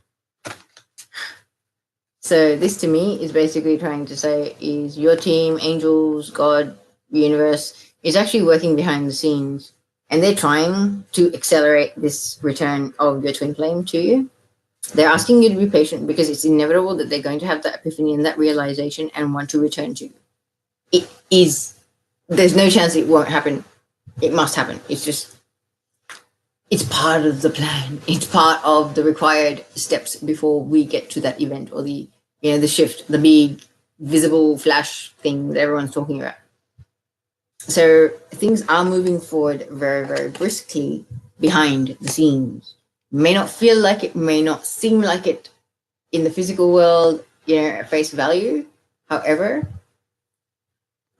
So this to me is basically trying to say is your team, angels, God, the universe, is actually working behind the scenes, and they're trying to accelerate this return of your twin flame to you. They're asking you to be patient because it's inevitable that they're going to have that epiphany and that realization and want to return to you. It is, there's no chance it won't happen. It must happen. It's part of the plan. It's part of the required steps before we get to that event or the shift, the big visible flash thing that everyone's talking about. So things are moving forward very, very briskly behind the scenes. May not feel like it, may not seem like it in the physical world, at face value. However,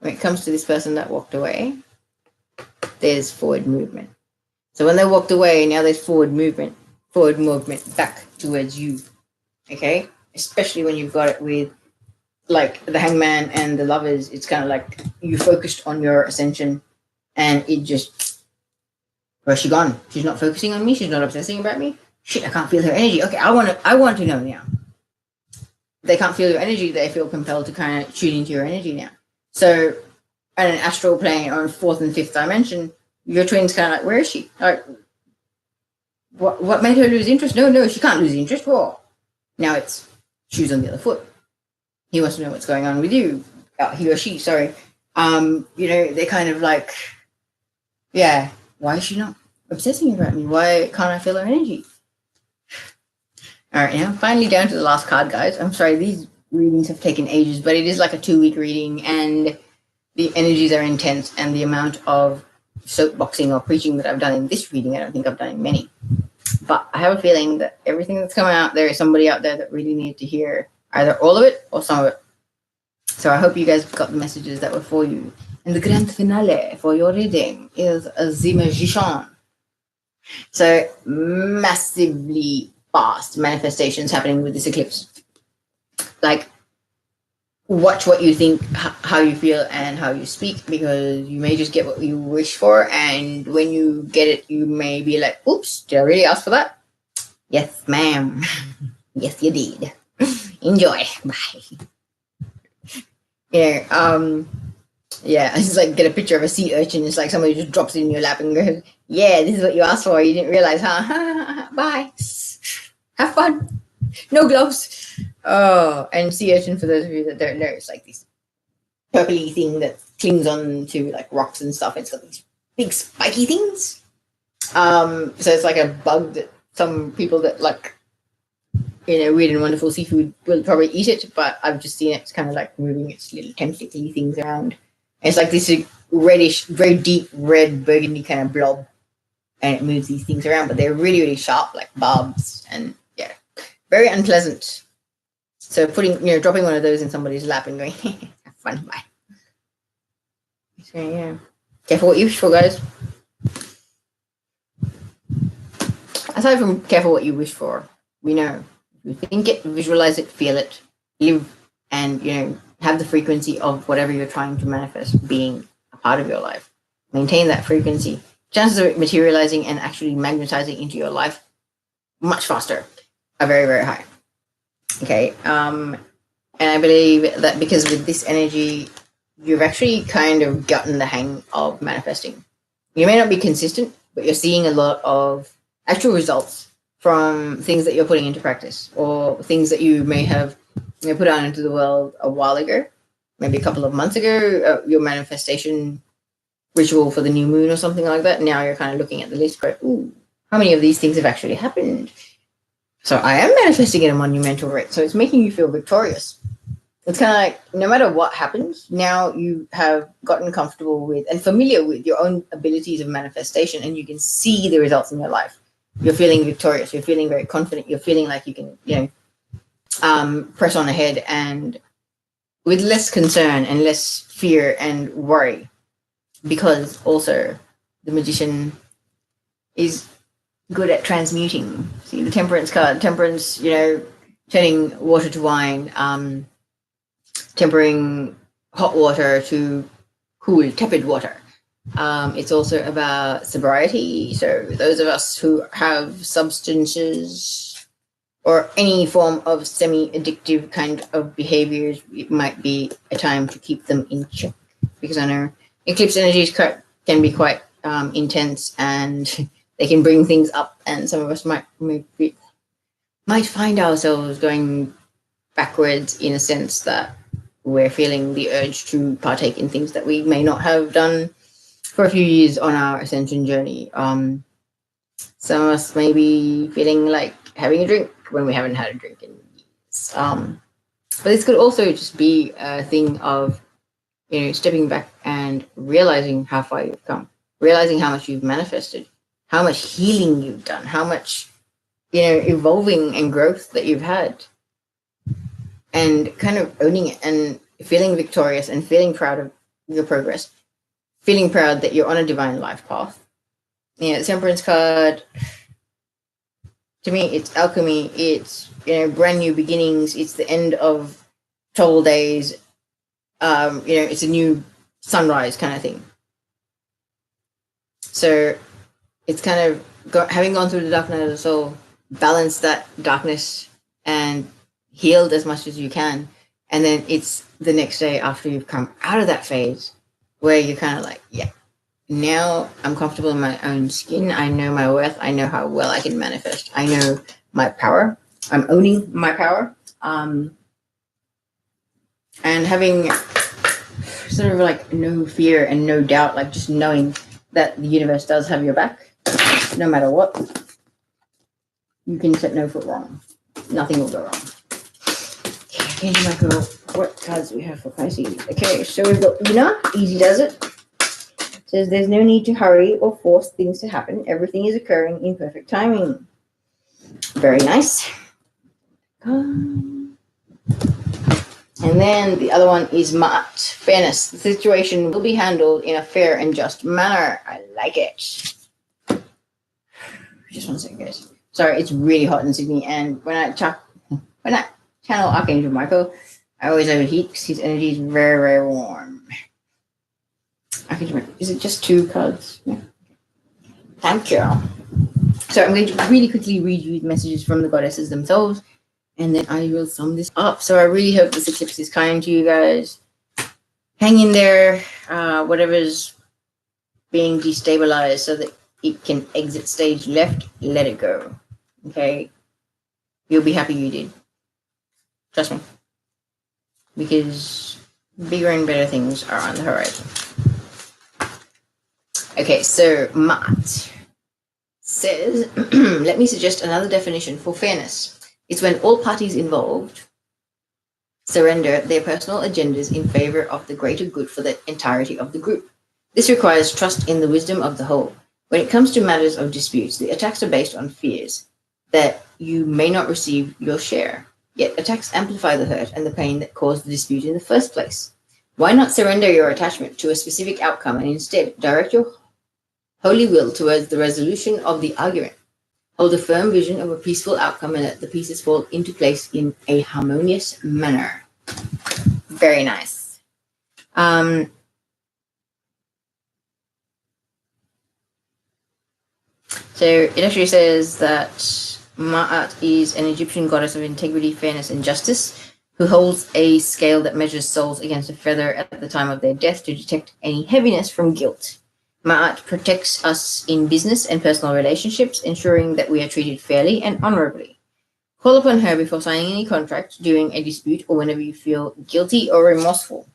when it comes to this person that walked away, there's forward movement. So when they walked away, now there's forward movement back towards you. Okay? Especially when you've got it with like the Hangman and the Lovers, it's kind of like you focused on your ascension and it just, where's she gone? She's not focusing on me. She's not obsessing about me. Shit, I can't feel her energy. Okay, I want to know now. They can't feel your energy. They feel compelled to kind of tune into your energy now. So on an astral plane or in fourth and fifth dimension, your twin's kind of like, where is she? Like, what made her lose interest? No, she can't lose interest. What? Now it's shoes on the other foot. He wants to know what's going on with you. He or she, sorry. They're kind of like, yeah, why is she not obsessing about me? Why can't I feel her energy? All right, now finally down to the last card, guys. I'm sorry, these readings have taken ages, but it is like a 2-week reading, and the energies are intense, and the amount of soapboxing or preaching that I've done in this reading, I don't think I've done in many. But I have a feeling that everything that's coming out, there is somebody out there that really needed to hear either all of it or some of it. So I hope you guys got the messages that were for you. And the grand finale for your reading is the Magician. So massively fast manifestations happening with this eclipse. Like, watch what you think, how you feel, and how you speak, because you may just get what you wish for, and when you get it, you may be like, oops, did I really ask for that? Yes, ma'am. Yes, you did. Enjoy. Bye. I just like get a picture of a sea urchin. It's like somebody just drops it in your lap and goes, yeah, this is what you asked for. You didn't realize, huh? Bye. Have fun. No gloves. Oh, and sea urchin, for those of you that don't know, it's like this purpley thing that clings on to like rocks and stuff. It's got these big spiky things. So it's like a bug that some people that like, weird and wonderful seafood will probably eat it, but I've just seen it's kind of like moving its little tentacly things around. And it's like this reddish, very deep red burgundy kind of blob, and it moves these things around, but they're really, really sharp, like barbs, and yeah, very unpleasant. So dropping one of those in somebody's lap and going, have fun, bye. So, yeah. Careful what you wish for, guys. Aside from careful what you wish for, we know you think it, visualize it, feel it, live, and have the frequency of whatever you're trying to manifest being a part of your life. Maintain that frequency. Chances of it materializing and actually magnetizing into your life much faster are very, very high. Okay. And I believe that because with this energy, you've actually kind of gotten the hang of manifesting. You may not be consistent, but you're seeing a lot of actual results from things that you're putting into practice, or things that you may have put out into the world a while ago, maybe a couple of months ago, your manifestation ritual for the new moon or something like that. Now you're kind of looking at the list, going, ooh, how many of these things have actually happened? So I am manifesting at a monumental rate. So it's making you feel victorious. It's kind of like no matter what happens, now you have gotten comfortable with and familiar with your own abilities of manifestation, and you can see the results in your life. You're feeling victorious. You're feeling very confident. You're feeling like you can, press on ahead, and with less concern and less fear and worry, because also the magician is good at transmuting. See the temperance card, temperance, turning water to wine, tempering hot water to cool, tepid water. It's also about sobriety. So those of us who have substances or any form of semi-addictive kind of behaviors, it might be a time to keep them in check, because I know eclipse energies can be quite intense, and they can bring things up, and some of us might find ourselves going backwards in a sense that we're feeling the urge to partake in things that we may not have done for a few years on our ascension journey. Some of us may be feeling like having a drink when we haven't had a drink in years. But this could also just be a thing of, stepping back and realizing how far you've come, realizing how much you've manifested, how much healing you've done, how much, evolving and growth that you've had, and kind of owning it and feeling victorious and feeling proud of your progress, feeling proud that you're on a divine life path. The temperance card, to me, it's alchemy. It's, brand new beginnings. It's the end of troubled days. It's a new sunrise kind of thing. So it's kind of having gone through the dark night of the soul, balance that darkness and healed as much as you can. And then it's the next day after you've come out of that phase where you're kind of like, yeah, now I'm comfortable in my own skin. I know my worth. I know how well I can manifest. I know my power. I'm owning my power. And having sort of like no fear and no doubt, like just knowing that the universe does have your back, no matter what. You can set no foot wrong. Nothing will go wrong. Okay, Michael, what cards do we have for Pisces? Okay, so we've got Lunar, easy does it. Says there's no need to hurry or force things to happen. Everything is occurring in perfect timing. Very nice. And then the other one is Mart, fairness. The situation will be handled in a fair and just manner. I like it. Just one second, guys. Sorry, it's really hot in Sydney, and when I channel Archangel Michel, I always overheat because his energy is very, very warm. Archangel Michel, is it just 2 cards? Yeah. Thank you. So I'm going to really quickly read you messages from the goddesses themselves, and then I will sum this up. So I really hope this eclipse is kind to you guys. Hang in there, whatever's being destabilized, so that it can exit stage left, let it go. Okay? You'll be happy you did. Trust me. Because bigger and better things are on the horizon. Okay, so Mart says, let me suggest another definition for fairness. It's when all parties involved surrender their personal agendas in favor of the greater good for the entirety of the group. This requires trust in the wisdom of the whole. When it comes to matters of disputes, the attacks are based on fears that you may not receive your share. Yet attacks amplify the hurt and the pain that caused the dispute in the first place. Why not surrender your attachment to a specific outcome and instead direct your holy will towards the resolution of the argument? Hold a firm vision of a peaceful outcome and let the pieces fall into place in a harmonious manner. Very nice. So it actually says that Ma'at is an Egyptian goddess of integrity, fairness, and justice, who holds a scale that measures souls against a feather at the time of their death to detect any heaviness from guilt. Ma'at protects us in business and personal relationships, ensuring that we are treated fairly and honorably. Call upon her before signing any contract, during a dispute, or whenever you feel guilty or remorseful.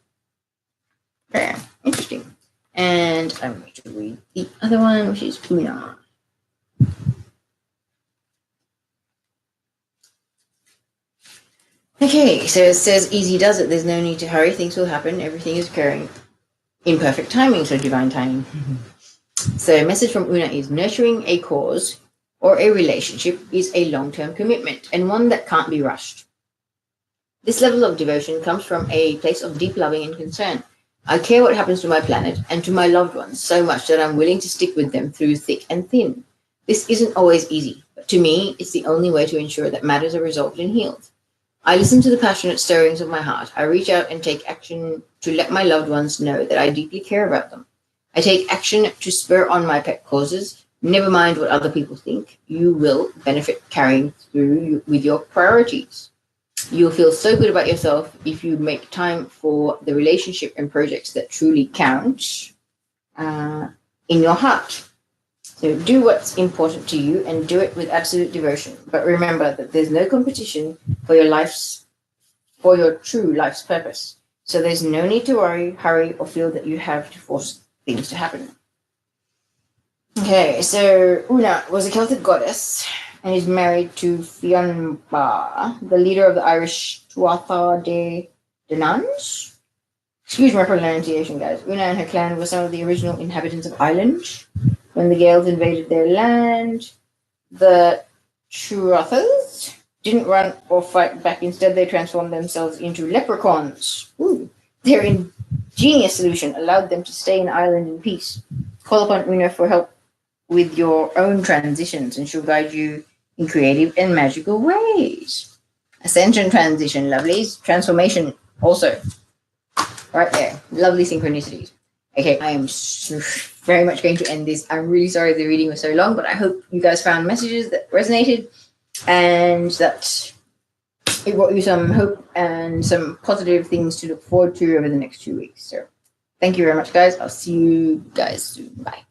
Very interesting. And I'm going to read the other one, which is Lunar. Okay, so it says easy does it. There's no need to hurry. Things will happen. Everything is occurring in perfect timing, so divine timing. So a message from Una is nurturing a cause or a relationship is a long-term commitment and one that can't be rushed. This level of devotion comes from a place of deep loving and concern. I care what happens to my planet and to my loved ones so much that I'm willing to stick with them through thick and thin. This isn't always easy, but to me, it's the only way to ensure that matters are resolved and healed. I listen to the passionate stirrings of my heart. I reach out and take action to let my loved ones know that I deeply care about them. I take action to spur on my pet causes. Never mind what other people think. You will benefit carrying through with your priorities. You'll feel so good about yourself if you make time for the relationship and projects that truly count in your heart. So do what's important to you and do it with absolute devotion. But remember that there's no competition for your true life's purpose. So there's no need to worry, hurry, or feel that you have to force things to happen. Okay, so Una was a Celtic goddess and is married to Fionn-Bar, the leader of the Irish Tuatha De Dananns. Excuse my pronunciation, guys. Una and her clan were some of the original inhabitants of Ireland. When the Gaels invaded their land, the Tuathas didn't run or fight back. Instead, they transformed themselves into leprechauns. Ooh. Their ingenious solution allowed them to stay in Ireland in peace. Call upon Una for help with your own transitions, and she'll guide you in creative and magical ways. Ascension transition, lovelies. Transformation also. Right there. Lovely synchronicities. Okay, I am very much going to end this. I'm really sorry the reading was so long, but I hope you guys found messages that resonated and that it brought you some hope and some positive things to look forward to over the next 2 weeks. So thank you very much, guys. I'll see you guys soon. Bye.